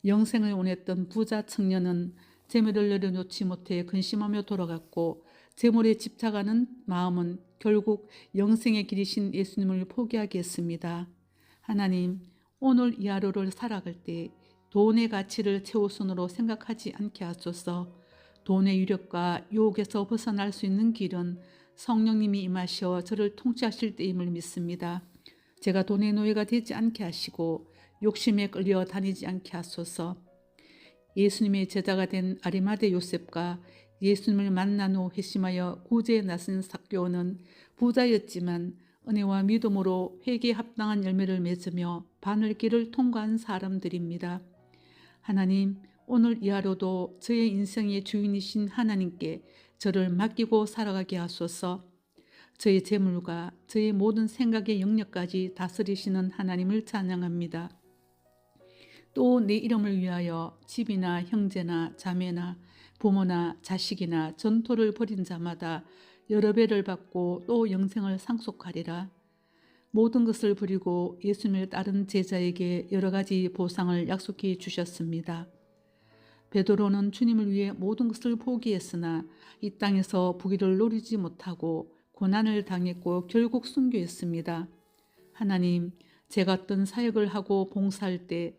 영생을 원했던 부자 청년은 재물을 내려놓지 못해 근심하며 돌아갔고, 재물에 집착하는 마음은 결국 영생의 길이신 예수님을 포기하게 했습니다. 하나님, 오늘 이 하루를 살아갈 때 돈의 가치를 최우선으로 생각하지 않게 하소서. 돈의 유력과 유혹에서 벗어날 수 있는 길은 성령님이 임하셔 저를 통치하실 때임을 믿습니다. 제가 돈의 노예가 되지 않게 하시고 욕심에 끌려 다니지 않게 하소서. 예수님의 제자가 된 아리마대 요셉과 예수님을 만난 후 회심하여 구제에 나선 삭개오는 부자였지만 은혜와 믿음으로 회개에 합당한 열매를 맺으며 바늘길을 통과한 사람들입니다. 하나님, 오늘 이 하루도 저의 인생의 주인이신 하나님께 저를 맡기고 살아가게 하소서. 저의 재물과 저의 모든 생각의 영역까지 다스리시는 하나님을 찬양합니다. 또 내 이름을 위하여 집이나 형제나 자매나 부모나 자식이나 전토를 벌인 자마다 여러 배를 받고 또 영생을 상속하리라. 모든 것을 버리고 예수님을 따른 제자에게 여러 가지 보상을 약속해 주셨습니다. 베드로는 주님을 위해 모든 것을 포기했으나 이 땅에서 부귀를 누리지 못하고 고난을 당했고 결국 순교했습니다. 하나님, 제가 어떤 사역을 하고 봉사할 때,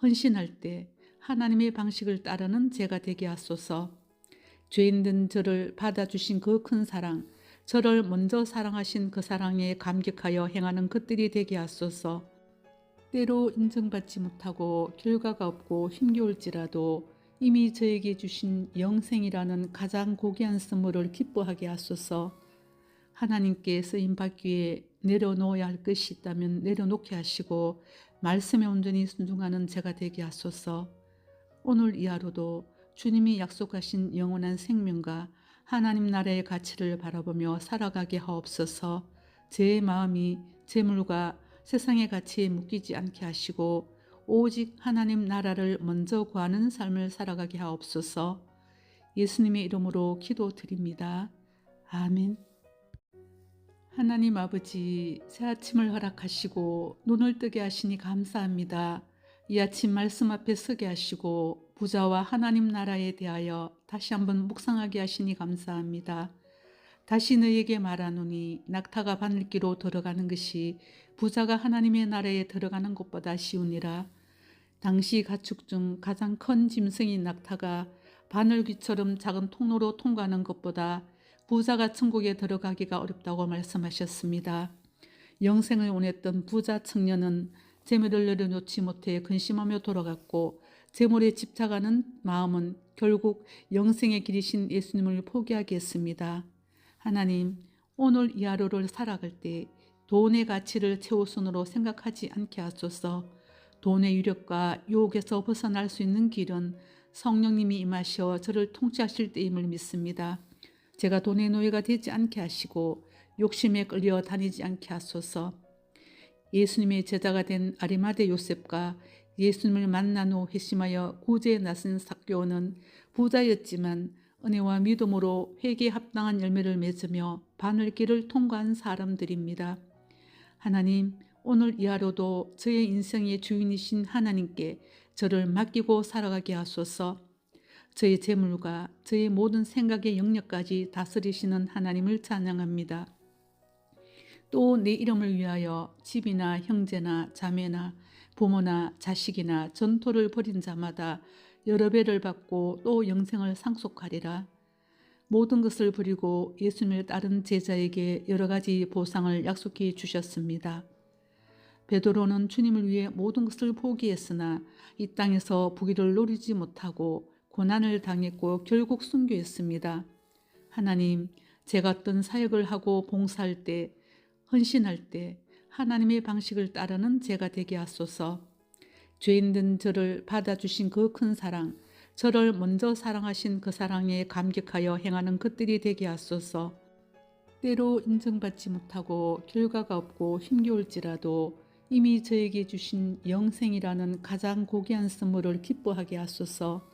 헌신할 때 하나님의 방식을 따르는 제가 되게 하소서. 죄인된 저를 받아주신 그 큰 사랑, 저를 먼저 사랑하신 그 사랑에 감격하여 행하는 것들이 되게 하소서. 때로 인정받지 못하고 결과가 없고 힘겨울지라도 이미 저에게 주신 영생이라는 가장 고귀한 선물을 기뻐하게 하소서. 하나님께 쓰임받기 위해 내려놓아야 할 것이 있다면 내려놓게 하시고 말씀에 온전히 순종하는 제가 되게 하소서. 오늘 이 하루도 주님이 약속하신 영원한 생명과 하나님 나라의 가치를 바라보며 살아가게 하옵소서. 제 마음이 재물과 세상의 가치에 묶이지 않게 하시고 오직 하나님 나라를 먼저 구하는 삶을 살아가게 하옵소서. 예수님의 이름으로 기도드립니다. 아멘. 하나님 아버지, 새 아침을 허락하시고 눈을 뜨게 하시니 감사합니다. 이 아침 말씀 앞에 서게 하시고 부자와 하나님 나라에 대하여 다시 한번 묵상하게 하시니 감사합니다. 다시 너에게 말하노니 낙타가 바늘기로 들어가는 것이 부자가 하나님의 나라에 들어가는 것보다 쉬우니라. 당시 가축 중 가장 큰 짐승인 낙타가 바늘귀처럼 작은 통로로 통과하는 것보다 부자가 천국에 들어가기가 어렵다고 말씀하셨습니다. 영생을 원했던 부자 청년은 재물을 내려놓지 못해 근심하며 돌아갔고, 재물에 집착하는 마음은 결국 영생의 길이신 예수님을 포기하게 했습니다. 하나님, 오늘 이 하루를 살아갈 때 돈의 가치를 최우선으로 생각하지 않게 하소서. 돈의 유력과 유혹에서 벗어날 수 있는 길은 성령님이 임하셔 저를 통치하실 때임을 믿습니다. 제가 돈의 노예가 되지 않게 하시고 욕심에 끌려 다니지 않게 하소서. 예수님의 제자가 된 아리마대 요셉과 예수님을 만난 후 회심하여 구제에 나선 삭개오는 부자였지만 은혜와 믿음으로 회개에 합당한 열매를 맺으며 바늘길을 통과한 사람들입니다. 하나님, 오늘 이 하루도 저의 인생의 주인이신 하나님께 저를 맡기고 살아가게 하소서. 저의 재물과 저의 모든 생각의 영역까지 다스리시는 하나님을 찬양합니다. 또 내 이름을 위하여 집이나 형제나 자매나 부모나 자식이나 전토를 벌인 자마다 여러 배를 받고 또 영생을 상속하리라. 모든 것을 버리고 예수님을 따른 제자에게 여러 가지 보상을 약속해 주셨습니다. 베드로는 주님을 위해 모든 것을 포기했으나 이 땅에서 부귀를 누리지 못하고 고난을 당했고 결국 순교했습니다. 하나님, 제가 어떤 사역을 하고 봉사할 때, 헌신할 때 하나님의 방식을 따르는 제가 되게 하소서. 죄인된 저를 받아주신 그 큰 사랑, 저를 먼저 사랑하신 그 사랑에 감격하여 행하는 것들이 되게 하소서. 때로 인정받지 못하고 결과가 없고 힘겨울지라도 이미 저에게 주신 영생이라는 가장 고귀한 선물을 기뻐하게 하소서.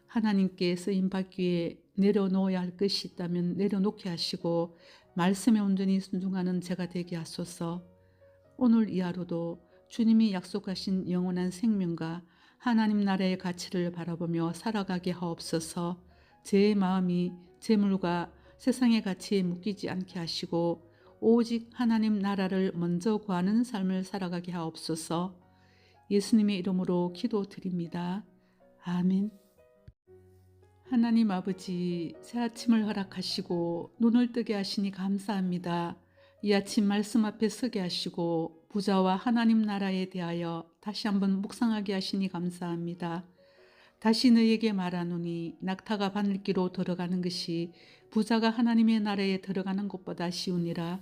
하나님께 쓰임받기 위해 내려놓아야 할 것이 있다면 내려놓게 하시고 말씀에 온전히 순종하는 제가 되게 하소서. 오늘 이 하루도 주님이 약속하신 영원한 생명과 하나님 나라의 가치를 바라보며 살아가게 하옵소서. 제 마음이 재물과 세상의 가치에 묶이지 않게 하시고 오직 하나님 나라를 먼저 구하는 삶을 살아가게 하옵소서. 예수님의 이름으로 기도드립니다. 아멘. 하나님 아버지, 새 아침을 허락하시고 눈을 뜨게 하시니 감사합니다. 이 아침 말씀 앞에 서게 하시고 부자와 하나님 나라에 대하여 다시 한번 묵상하게 하시니 감사합니다. 다시 너에게 말하노니 낙타가 바늘기로 들어가는 것이 부자가 하나님의 나라에 들어가는 것보다 쉬우니라.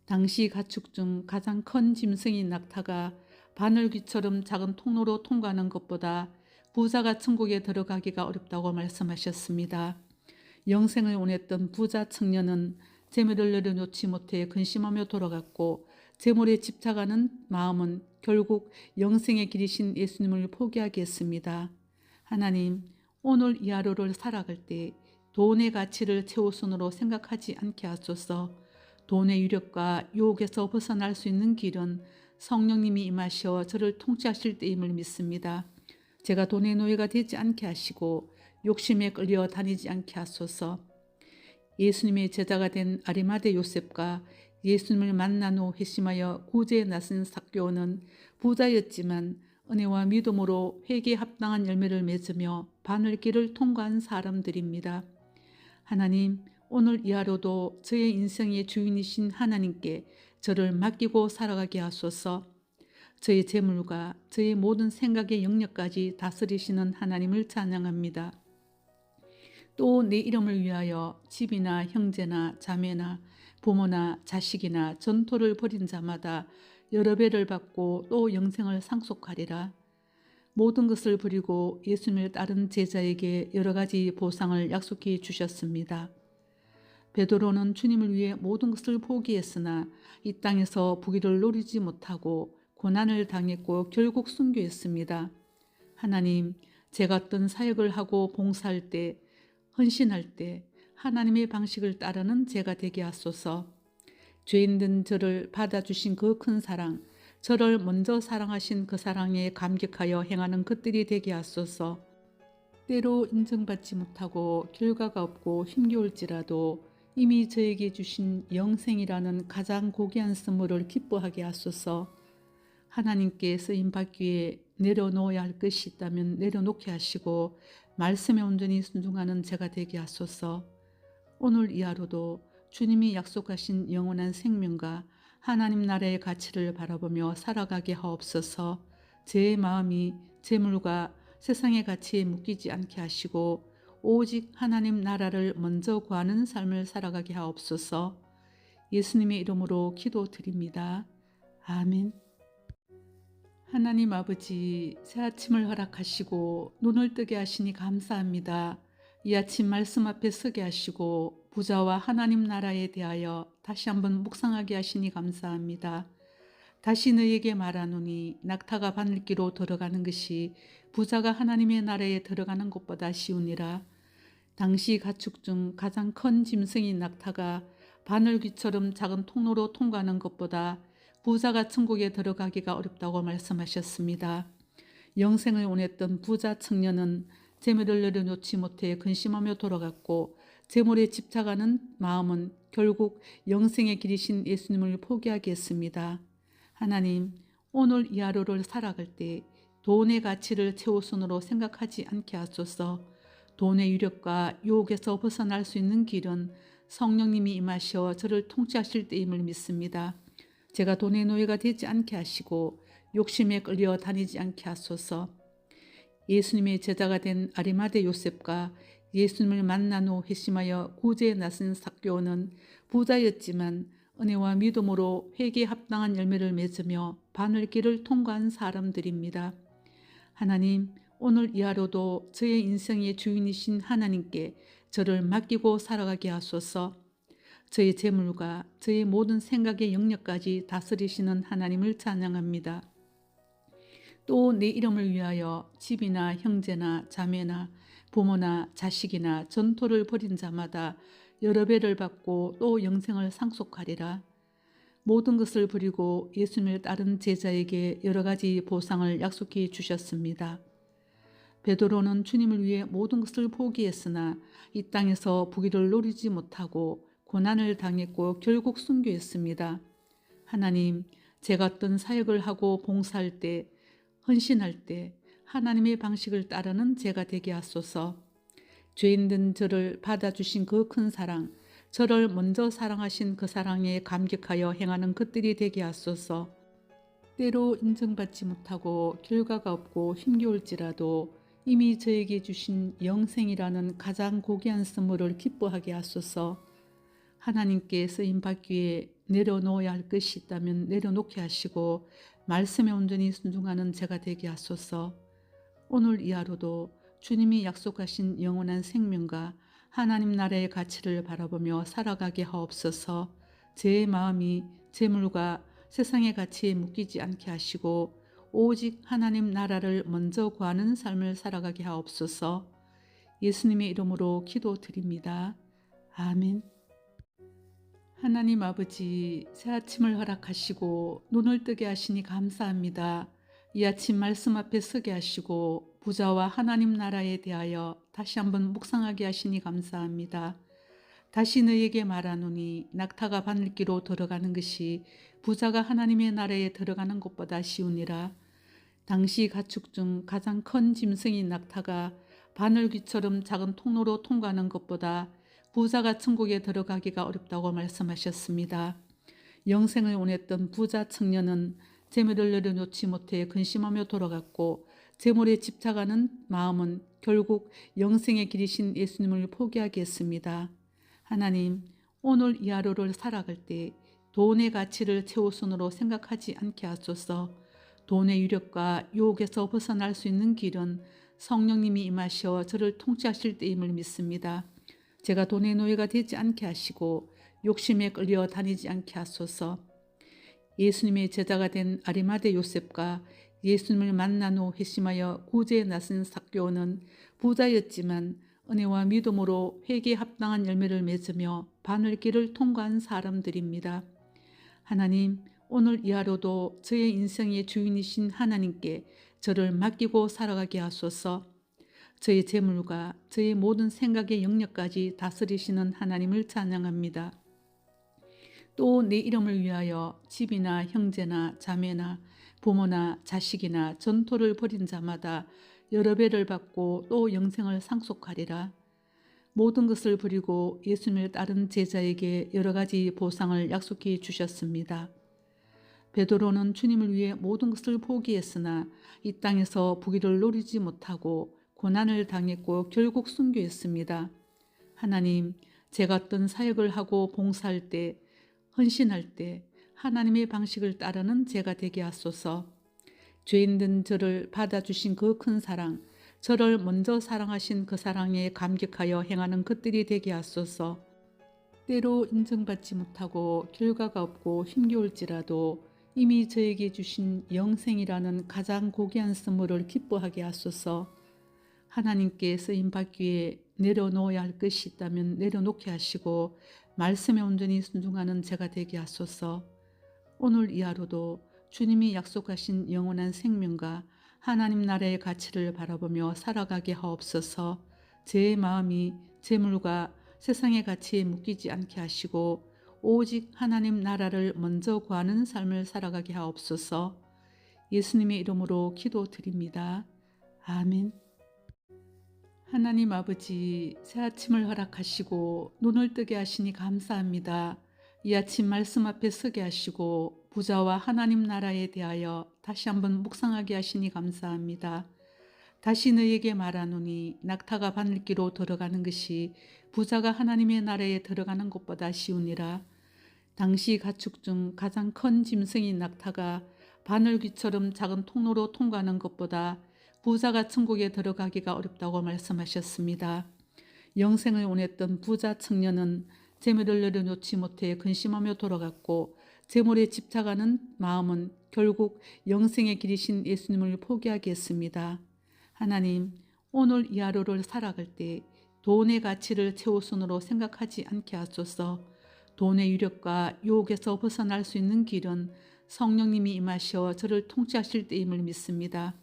당시 가축 중 가장 큰 짐승인 낙타가 바늘귀처럼 작은 통로로 통과하는 것보다 부자가 천국에 들어가기가 어렵다고 말씀하셨습니다. 영생을 원했던 부자 청년은 재물을 내려놓지 못해 근심하며 돌아갔고 재물에 집착하는 마음은 결국 영생의 길이신 예수님을 포기하게 했습니다. 하나님, 오늘 이 하루를 살아갈 때 돈의 가치를 최우선으로 생각하지 않게 하소서. 돈의 유력과 유혹에서 벗어날 수 있는 길은 성령님이 임하셔 저를 통치하실 때임을 믿습니다. 제가 돈의 노예가 되지 않게 하시고 욕심에 끌려 다니지 않게 하소서. 예수님의 제자가 된 아리마대 요셉과 예수님을 만난 후 회심하여 구제에 나선 삭개오는 부자였지만 은혜와 믿음으로 회개에 합당한 열매를 맺으며 바늘길을 통과한 사람들입니다. 하나님, 오늘 이 하루도 저의 인생의 주인이신 하나님께 저를 맡기고 살아가게 하소서. 저의 재물과 저의 모든 생각의 영역까지 다스리시는 하나님을 찬양합니다. 또 내 이름을 위하여 집이나 형제나 자매나 부모나 자식이나 전토를 벌인 자마다 여러 배를 받고 또 영생을 상속하리라. 모든 것을 버리고 예수님을 따른 제자에게 여러 가지 보상을 약속해 주셨습니다. 베드로는 주님을 위해 모든 것을 포기했으나 이 땅에서 부귀를 누리지 못하고 고난을 당했고 결국 순교했습니다. 하나님, 제가 어떤 사역을 하고 봉사할 때, 헌신할 때 하나님의 방식을 따르는 제가 되게 하소서. 죄인된 저를 받아주신 그 큰 사랑, 저를 먼저 사랑하신 그 사랑에 감격하여 행하는 것들이 되게 하소서. 때로 인정받지 못하고 결과가 없고 힘겨울지라도 이미 저에게 주신 영생이라는 가장 고귀한 선물을 기뻐하게 하소서. 하나님께 쓰임받기 위해 내려놓아야 할 것이 있다면 내려놓게 하시고 말씀에 온전히 순종하는 제가 되게 하소서. 오늘 이 하루도 주님이 약속하신 영원한 생명과 하나님 나라의 가치를 바라보며 살아가게 하옵소서. 제 마음이 재물과 세상의 가치에 묶이지 않게 하시고 오직 하나님 나라를 먼저 구하는 삶을 살아가게 하옵소서. 예수님의 이름으로 기도드립니다. 아멘. 하나님 아버지, 새 아침을 허락하시고 눈을 뜨게 하시니 감사합니다. 이 아침 말씀 앞에 서게 하시고 부자와 하나님 나라에 대하여 다시 한번 묵상하게 하시니 감사합니다. 다시 너에게 말하노니 낙타가 바늘기로 들어가는 것이 부자가 하나님의 나라에 들어가는 것보다 쉬우니라. 당시 가축 중 가장 큰 짐승인 낙타가 바늘귀처럼 작은 통로로 통과하는 것보다 부자가 천국에 들어가기가 어렵다고 말씀하셨습니다. 영생을 원했던 부자 청년은 재물을 내려놓지 못해 근심하며 돌아갔고 재물에 집착하는 마음은 결국 영생의 길이신 예수님을 포기하게 했습니다. 하나님, 오늘 이 하루를 살아갈 때 돈의 가치를 최우선으로 생각하지 않게 하소서. 돈의 유력과 유혹에서 벗어날 수 있는 길은 성령님이 임하셔 저를 통치하실 때임을 믿습니다. 제가 돈의 노예가 되지 않게 하시고 욕심에 끌려 다니지 않게 하소서. 예수님의 제자가 된 아리마대 요셉과 예수님을 만난 후 회심하여 구제에 나선 삭개오는 부자였지만 은혜와 믿음으로 회개에 합당한 열매를 맺으며 바늘길을 통과한 사람들입니다. 하나님, 오늘 이 하루도 저의 인생의 주인이신 하나님께 저를 맡기고 살아가게 하소서. 저의 재물과 저의 모든 생각의 영역까지 다스리시는 하나님을 찬양합니다. 또 내 이름을 위하여 집이나 형제나 자매나 부모나 자식이나 전토를 벌인 자마다 여러 배를 받고 또 영생을 상속하리라. 모든 것을 버리고 예수님을 따른 제자에게 여러 가지 보상을 약속해 주셨습니다. 베드로는 주님을 위해 모든 것을 포기했으나 이 땅에서 부귀를 노리지 못하고 고난을 당했고 결국 순교했습니다. 하나님, 제가 어떤 사역을 하고 봉사할 때, 헌신할 때 하나님의 방식을 따르는 제가 되게 하소서. 죄인된 저를 받아주신 그 큰 사랑, 저를 먼저 사랑하신 그 사랑에 감격하여 행하는 것들이 되게 하소서. 때로 인정받지 못하고 결과가 없고 힘겨울지라도 이미 저에게 주신 영생이라는 가장 고귀한 선물을 기뻐하게 하소서. 하나님께 쓰임받기 위해 내려놓아야 할 것이 있다면 내려놓게 하시고 말씀에 온전히 순종하는 제가 되게 하소서. 오늘 이 하루도 주님이 약속하신 영원한 생명과 하나님 나라의 가치를 바라보며 살아가게 하옵소서. 제 마음이 재물과 세상의 가치에 묶이지 않게 하시고 오직 하나님 나라를 먼저 구하는 삶을 살아가게 하옵소서. 예수님의 이름으로 기도드립니다. 아멘. 하나님 아버지, 새 아침을 허락하시고 눈을 뜨게 하시니 감사합니다. 이 아침 말씀 앞에 서게 하시고 부자와 하나님 나라에 대하여 다시 한번 묵상하게 하시니 감사합니다. 다시 너에게 말하노니 낙타가 바늘기로 들어가는 것이 부자가 하나님의 나라에 들어가는 것보다 쉬우니라. 당시 가축 중 가장 큰 짐승인 낙타가 바늘귀처럼 작은 통로로 통과하는 것보다 부자가 천국에 들어가기가 어렵다고 말씀하셨습니다. 영생을 원했던 부자 청년은 재물을 내려놓지 못해 근심하며 돌아갔고 재물에 집착하는 마음은 결국 영생의 길이신 예수님을 포기하게 했습니다. 하나님, 오늘 이 하루를 살아갈 때 돈의 가치를 최우선으로 생각하지 않게 하소서. 돈의 유력과 유혹에서 벗어날 수 있는 길은 성령님이 임하셔 저를 통치하실 때임을 믿습니다. 제가 돈의 노예가 되지 않게 하시고 욕심에 끌려 다니지 않게 하소서. 예수님의 제자가 된 아리마대 요셉과 예수님을 만난 후 회심하여 구제에 나선 삭개오는 부자였지만 은혜와 믿음으로 회개에 합당한 열매를 맺으며 바늘길을 통과한 사람들입니다. 하나님, 오늘 이 하루도 저의 인생의 주인이신 하나님께 저를 맡기고 살아가게 하소서. 저의 재물과 저의 모든 생각의 영역까지 다스리시는 하나님을 찬양합니다. 또 내 이름을 위하여 집이나 형제나 자매나 부모나 자식이나 전토를 벌인 자마다 여러 배를 받고 또 영생을 상속하리라. 모든 것을 버리고 예수님을 따른 제자에게 여러 가지 보상을 약속해 주셨습니다. 베드로는 주님을 위해 모든 것을 포기했으나 이 땅에서 부귀를 노리지 못하고 고난을 당했고 결국 순교했습니다. 하나님, 제가 어떤 사역을 하고 봉사할 때, 헌신할 때 하나님의 방식을 따르는 제가 되게 하소서. 죄인된 저를 받아주신 그 큰 사랑, 저를 먼저 사랑하신 그 사랑에 감격하여 행하는 것들이 되게 하소서. 때로 인정받지 못하고 결과가 없고 힘겨울지라도 이미 저에게 주신 영생이라는 가장 고귀한 선물을 기뻐하게 하소서. 하나님께 쓰임받기 위해 내려놓아야 할 것이 있다면 내려놓게 하시고 말씀에 온전히 순종하는 제가 되게 하소서. 오늘 이 하루도 주님이 약속하신 영원한 생명과 하나님 나라의 가치를 바라보며 살아가게 하옵소서. 제 마음이 재물과 세상의 가치에 묶이지 않게 하시고 오직 하나님 나라를 먼저 구하는 삶을 살아가게 하옵소서. 예수님의 이름으로 기도드립니다. 아멘. 하나님 아버지, 새 아침을 허락하시고 눈을 뜨게 하시니 감사합니다. 이 아침 말씀 앞에 서게 하시고 부자와 하나님 나라에 대하여 다시 한번 묵상하게 하시니 감사합니다. 다시 너에게 말하노니 낙타가 바늘기로 들어가는 것이 부자가 하나님의 나라에 들어가는 것보다 쉬우니라. 당시 가축 중 가장 큰 짐승인 낙타가 바늘귀처럼 작은 통로로 통과하는 것보다 부자가 천국에 들어가기가 어렵다고 말씀하셨습니다. 영생을 원했던 부자 청년은 재물을 내려놓지 못해 근심하며 돌아갔고, 재물에 집착하는 마음은 결국 영생의 길이신 예수님을 포기하게 했습니다. 하나님, 오늘 이 하루를 살아갈 때 돈의 가치를 최우선으로 생각하지 않게 하소서. 돈의 유력과 유혹에서 벗어날 수 있는 길은 성령님이 임하셔 저를 통치하실 때임을 믿습니다.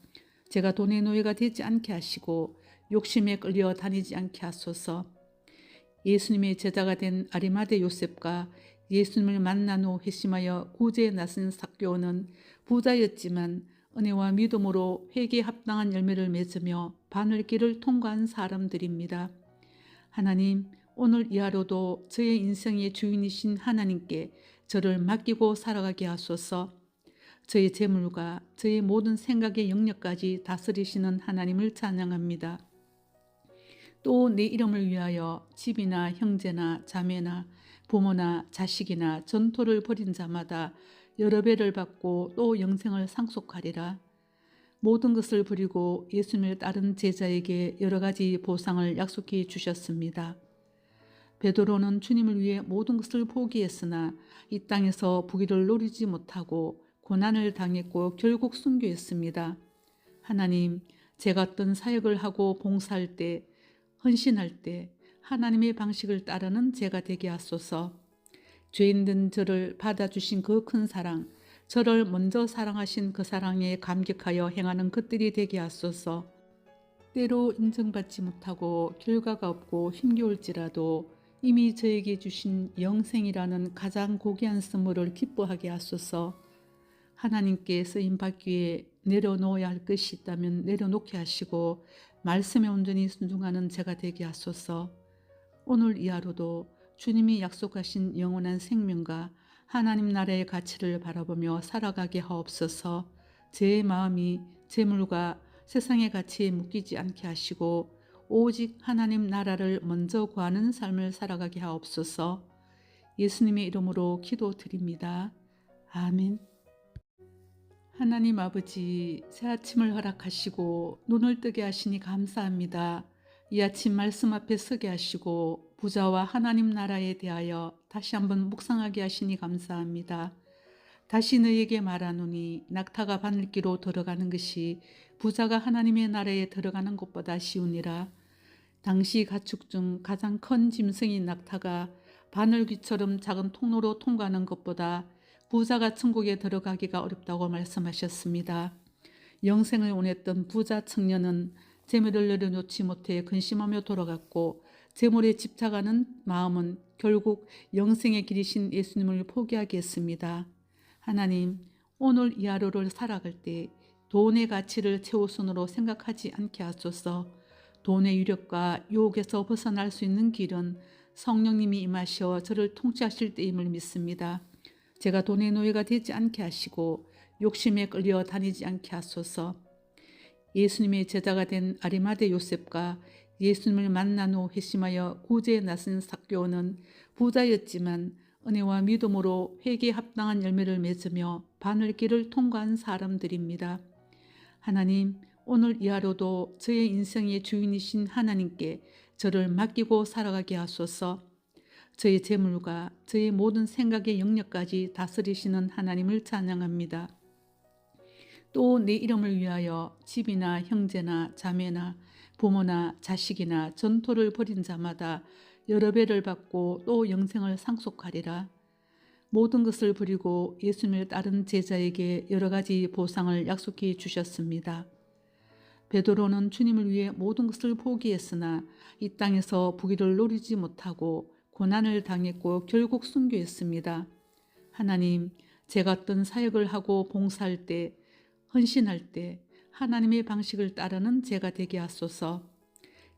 제가 돈의 노예가 되지 않게 하시고 욕심에 끌려 다니지 않게 하소서. 예수님의 제자가 된 아리마대 요셉과 예수님을 만난 후 회심하여 구제에 나선 삭개오는 부자였지만 은혜와 믿음으로 회개에 합당한 열매를 맺으며 바늘길을 통과한 사람들입니다. 하나님, 오늘 이 하루도 저의 인생의 주인이신 하나님께 저를 맡기고 살아가게 하소서. 저의 재물과 저의 모든 생각의 영역까지 다스리시는 하나님을 찬양합니다. 또 내 이름을 위하여 집이나 형제나 자매나 부모나 자식이나 전토를 벌인 자마다 여러 배를 받고 또 영생을 상속하리라. 모든 것을 버리고 예수님을 따른 제자에게 여러 가지 보상을 약속해 주셨습니다. 베드로는 주님을 위해 모든 것을 포기했으나 이 땅에서 부귀를 누리지 못하고 고난을 당했고 결국 순교했습니다. 하나님, 제가 어떤 사역을 하고 봉사할 때, 헌신할 때 하나님의 방식을 따르는 제가 되게 하소서. 죄인된 저를 받아주신 그 큰 사랑, 저를 먼저 사랑하신 그 사랑에 감격하여 행하는 것들이 되게 하소서. 때로 인정받지 못하고 결과가 없고 힘겨울지라도 이미 저에게 주신 영생이라는 가장 고귀한 선물을 기뻐하게 하소서. 하나님께 쓰임받기 위해 내려놓아야 할 것이 있다면 내려놓게 하시고 말씀에 온전히 순종하는 제가 되게 하소서. 오늘 이 하루도 주님이 약속하신 영원한 생명과 하나님 나라의 가치를 바라보며 살아가게 하옵소서. 제 마음이 재물과 세상의 가치에 묶이지 않게 하시고 오직 하나님 나라를 먼저 구하는 삶을 살아가게 하옵소서. 예수님의 이름으로 기도드립니다. 아멘. 하나님 아버지, 새 아침을 허락하시고 눈을 뜨게 하시니 감사합니다. 이 아침 말씀 앞에 서게 하시고 부자와 하나님 나라에 대하여 다시 한번 묵상하게 하시니 감사합니다. 다시 너에게 말하노니 낙타가 바늘기로 들어가는 것이 부자가 하나님의 나라에 들어가는 것보다 쉬우니라. 당시 가축 중 가장 큰 짐승인 낙타가 바늘귀처럼 작은 통로로 통과하는 것보다 부자가 천국에 들어가기가 어렵다고 말씀하셨습니다. 영생을 원했던 부자 청년은 재물을 내려놓지 못해 근심하며 돌아갔고, 재물에 집착하는 마음은 결국 영생의 길이신 예수님을 포기하게 했습니다. 하나님, 오늘 이 하루를 살아갈 때 돈의 가치를 최우선으로 생각하지 않게 하소서. 돈의 유력과 유혹에서 벗어날 수 있는 길은 성령님이 임하셔 저를 통치하실 때임을 믿습니다. 제가 돈의 노예가 되지 않게 하시고 욕심에 끌려 다니지 않게 하소서. 예수님의 제자가 된 아리마대 요셉과 예수님을 만난 후 회심하여 구제에 나선 삭개오는 부자였지만 은혜와 믿음으로 회개에 합당한 열매를 맺으며 바늘길을 통과한 사람들입니다. 하나님, 오늘 이 하루도 저의 인생의 주인이신 하나님께 저를 맡기고 살아가게 하소서. 저의 재물과 저의 모든 생각의 영역까지 다스리시는 하나님을 찬양합니다. 또 내 이름을 위하여 집이나 형제나 자매나 부모나 자식이나 전토를 벌인 자마다 여러 배를 받고 또 영생을 상속하리라. 모든 것을 버리고 예수님을 따른 제자에게 여러 가지 보상을 약속해 주셨습니다. 베드로는 주님을 위해 모든 것을 포기했으나 이 땅에서 부귀를 누리지 못하고 고난을 당했고 결국 순교했습니다. 하나님, 제가 어떤 사역을 하고 봉사할 때, 헌신할 때 하나님의 방식을 따르는 제가 되게 하소서.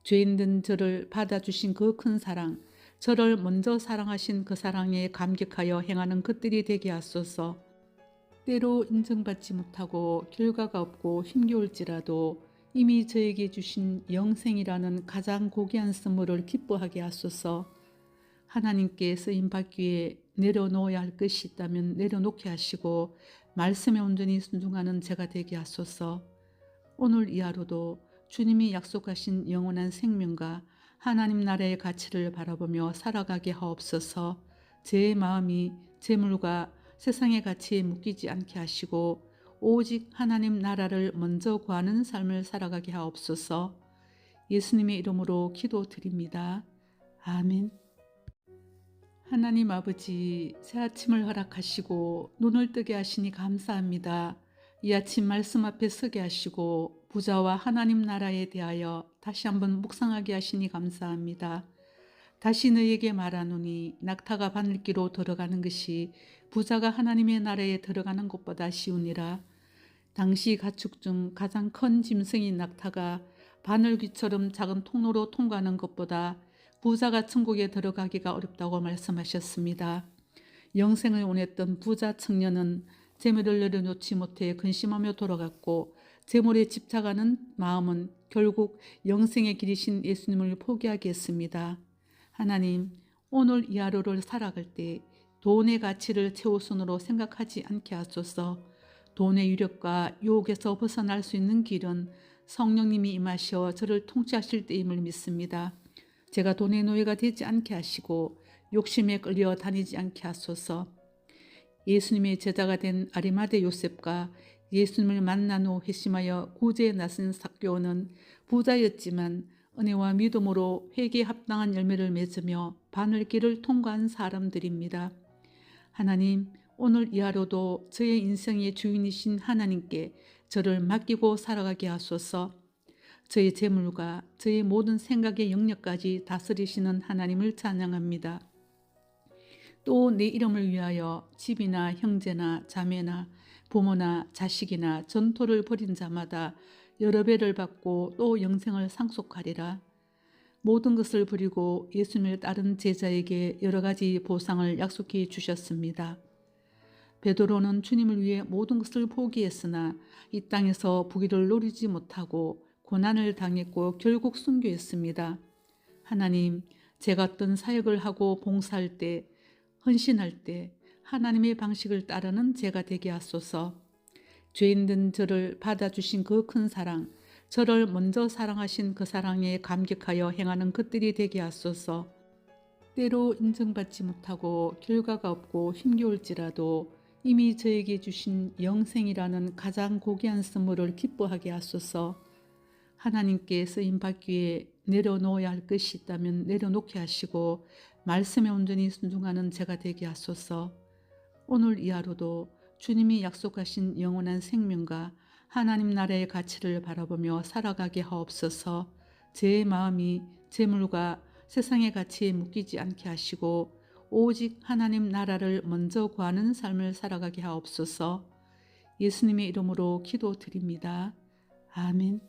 죄인된 저를 받아주신 그 큰 사랑, 저를 먼저 사랑하신 그 사랑에 감격하여 행하는 것들이 되게 하소서. 때로 인정받지 못하고 결과가 없고 힘겨울지라도 이미 저에게 주신 영생이라는 가장 고귀한 선물을 기뻐하게 하소서. 하나님께 쓰임받기 위해 내려놓아야 할 것이 있다면 내려놓게 하시고 말씀에 온전히 순종하는 제가 되게 하소서. 오늘 이 하루도 주님이 약속하신 영원한 생명과 하나님 나라의 가치를 바라보며 살아가게 하옵소서. 제 마음이 재물과 세상의 가치에 묶이지 않게 하시고 오직 하나님 나라를 먼저 구하는 삶을 살아가게 하옵소서. 예수님의 이름으로 기도드립니다. 아멘. 하나님 아버지, 새 아침을 허락하시고 눈을 뜨게 하시니 감사합니다. 이 아침 말씀 앞에 서게 하시고 부자와 하나님 나라에 대하여 다시 한번 묵상하게 하시니 감사합니다. 다시 너에게 말하노니 낙타가 바늘기로 들어가는 것이 부자가 하나님의 나라에 들어가는 것보다 쉬우니라. 당시 가축 중 가장 큰 짐승인 낙타가 바늘귀처럼 작은 통로로 통과하는 것보다 부자가 천국에 들어가기가 어렵다고 말씀하셨습니다. 영생을 원했던 부자 청년은 재물을 내려놓지 못해 근심하며 돌아갔고 재물에 집착하는 마음은 결국 영생의 길이신 예수님을 포기하게 했습니다. 하나님, 오늘 이 하루를 살아갈 때 돈의 가치를 최우선으로 생각하지 않게 하소서. 돈의 유력과 유혹에서 벗어날 수 있는 길은 성령님이 임하셔 저를 통치하실 때임을 믿습니다. 제가 돈의 노예가 되지 않게 하시고 욕심에 끌려 다니지 않게 하소서. 예수님의 제자가 된 아리마대 요셉과 예수님을 만난 후 회심하여 구제에 나선 삭개오는 부자였지만 은혜와 믿음으로 회개에 합당한 열매를 맺으며 바늘길을 통과한 사람들입니다. 하나님, 오늘 이 하루도 저의 인생의 주인이신 하나님께 저를 맡기고 살아가게 하소서. 저의 재물과 저의 모든 생각의 영역까지 다스리시는 하나님을 찬양합니다. 또 내 이름을 위하여 집이나 형제나 자매나 부모나 자식이나 전토를 벌인 자마다 여러 배를 받고 또 영생을 상속하리라. 모든 것을 버리고 예수님을 따른 제자에게 여러 가지 보상을 약속해 주셨습니다. 베드로는 주님을 위해 모든 것을 포기했으나 이 땅에서 부귀를 누리지 못하고 고난을 당했고 결국 순교했습니다. 하나님, 제가 어떤 사역을 하고 봉사할 때, 헌신할 때 하나님의 방식을 따르는 제가 되게 하소서. 죄인된 저를 받아주신 그 큰 사랑, 저를 먼저 사랑하신 그 사랑에 감격하여 행하는 것들이 되게 하소서. 때로 인정받지 못하고 결과가 없고 힘겨울지라도 이미 저에게 주신 영생이라는 가장 고귀한 선물을 기뻐하게 하소서. 하나님께 쓰임받기 위해 내려놓아야 할 것이 있다면 내려놓게 하시고 말씀에 온전히 순종하는 제가 되게 하소서. 오늘 이 하루도 주님이 약속하신 영원한 생명과 하나님 나라의 가치를 바라보며 살아가게 하옵소서. 제 마음이 재물과 세상의 가치에 묶이지 않게 하시고 오직 하나님 나라를 먼저 구하는 삶을 살아가게 하옵소서. 예수님의 이름으로 기도드립니다. 아멘.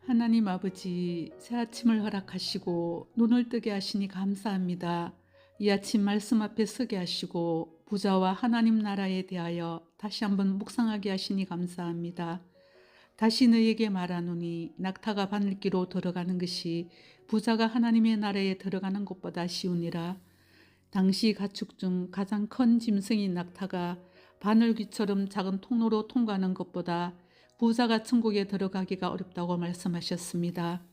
하나님 아버지, 새 아침을 허락하시고 눈을 뜨게 하시니 감사합니다. 이 아침 말씀 앞에 서게 하시고 부자와 하나님 나라에 대하여 다시 한번 묵상하게 하시니 감사합니다. 다시 너에게 말하노니 낙타가 바늘기로 들어가는 것이 부자가 하나님의 나라에 들어가는 것보다 쉬우니라. 당시 가축 중 가장 큰 짐승인 낙타가 바늘귀처럼 작은 통로로 통과하는 것보다 부자가 천국에 들어가기가 어렵다고 말씀하셨습니다.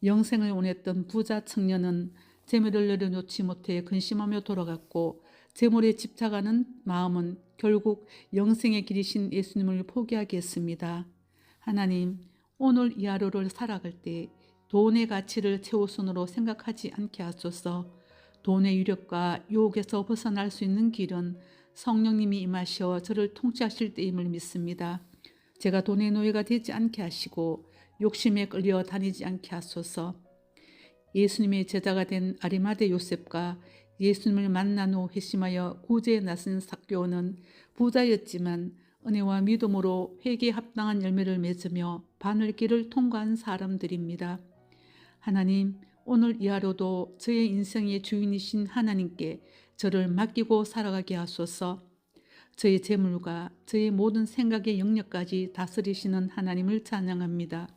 영생을 원했던 부자 청년은 재물을 내려놓지 못해 근심하며 돌아갔고 재물에 집착하는 마음은 결국 영생의 길이신 예수님을 포기하게 했습니다. 하나님, 오늘 이 하루를 살아갈 때 돈의 가치를 최우선으로 생각하지 않게 하소서. 돈의 유력과 유혹에서 벗어날 수 있는 길은 성령님이 임하셔 저를 통치하실 때임을 믿습니다. 제가 돈의 노예가 되지 않게 하시고 욕심에 끌려 다니지 않게 하소서. 예수님의 제자가 된 아리마대 요셉과 예수님을 만난 후 회심하여 구제에 나선 삭개오는 부자였지만 은혜와 믿음으로 회개에 합당한 열매를 맺으며 바늘길을 통과한 사람들입니다. 하나님, 오늘 이 하루도 저의 인생의 주인이신 하나님께 저를 맡기고 살아가게 하소서. 저의 재물과 저의 모든 생각의 영역까지 다스리시는 하나님을 찬양합니다.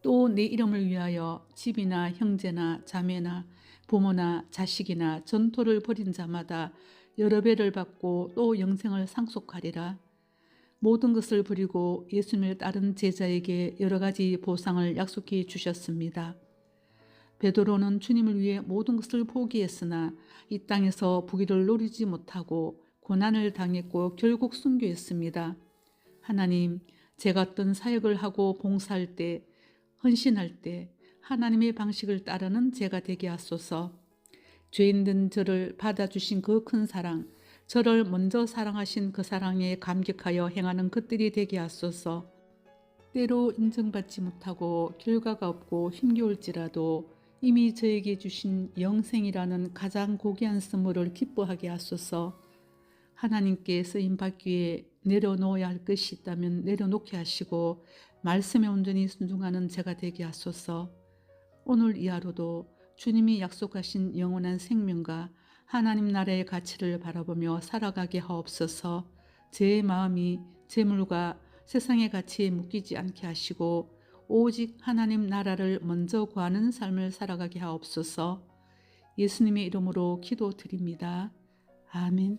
또 내 이름을 위하여 집이나 형제나 자매나 부모나 자식이나 전토를 벌인 자마다 여러 배를 받고 또 영생을 상속하리라. 모든 것을 버리고 예수님을 따른 제자에게 여러 가지 보상을 약속해 주셨습니다. 베드로는 주님을 위해 모든 것을 포기했으나 이 땅에서 부귀를 누리지 못하고 고난을 당했고 결국 순교했습니다. 하나님, 제가 어떤 사역을 하고 봉사할 때, 헌신할 때 하나님의 방식을 따르는 제가 되게 하소서. 죄인된 저를 받아주신 그 큰 사랑, 저를 먼저 사랑하신 그 사랑에 감격하여 행하는 것들이 되게 하소서. 때로 인정받지 못하고 결과가 없고 힘겨울지라도 이미 저에게 주신 영생이라는 가장 고귀한 선물을 기뻐하게 하소서. 하나님께 쓰임받기 위해 내려놓아야 할 것이 있다면 내려놓게 하시고 말씀에 온전히 순종하는 제가 되게 하소서. 오늘 이 하루도 주님이 약속하신 영원한 생명과 하나님 나라의 가치를 바라보며 살아가게 하옵소서. 제 마음이 재물과 세상의 가치에 묶이지 않게 하시고 오직 하나님 나라를 먼저 구하는 삶을 살아가게 하옵소서. 예수님의 이름으로 기도드립니다. 아멘.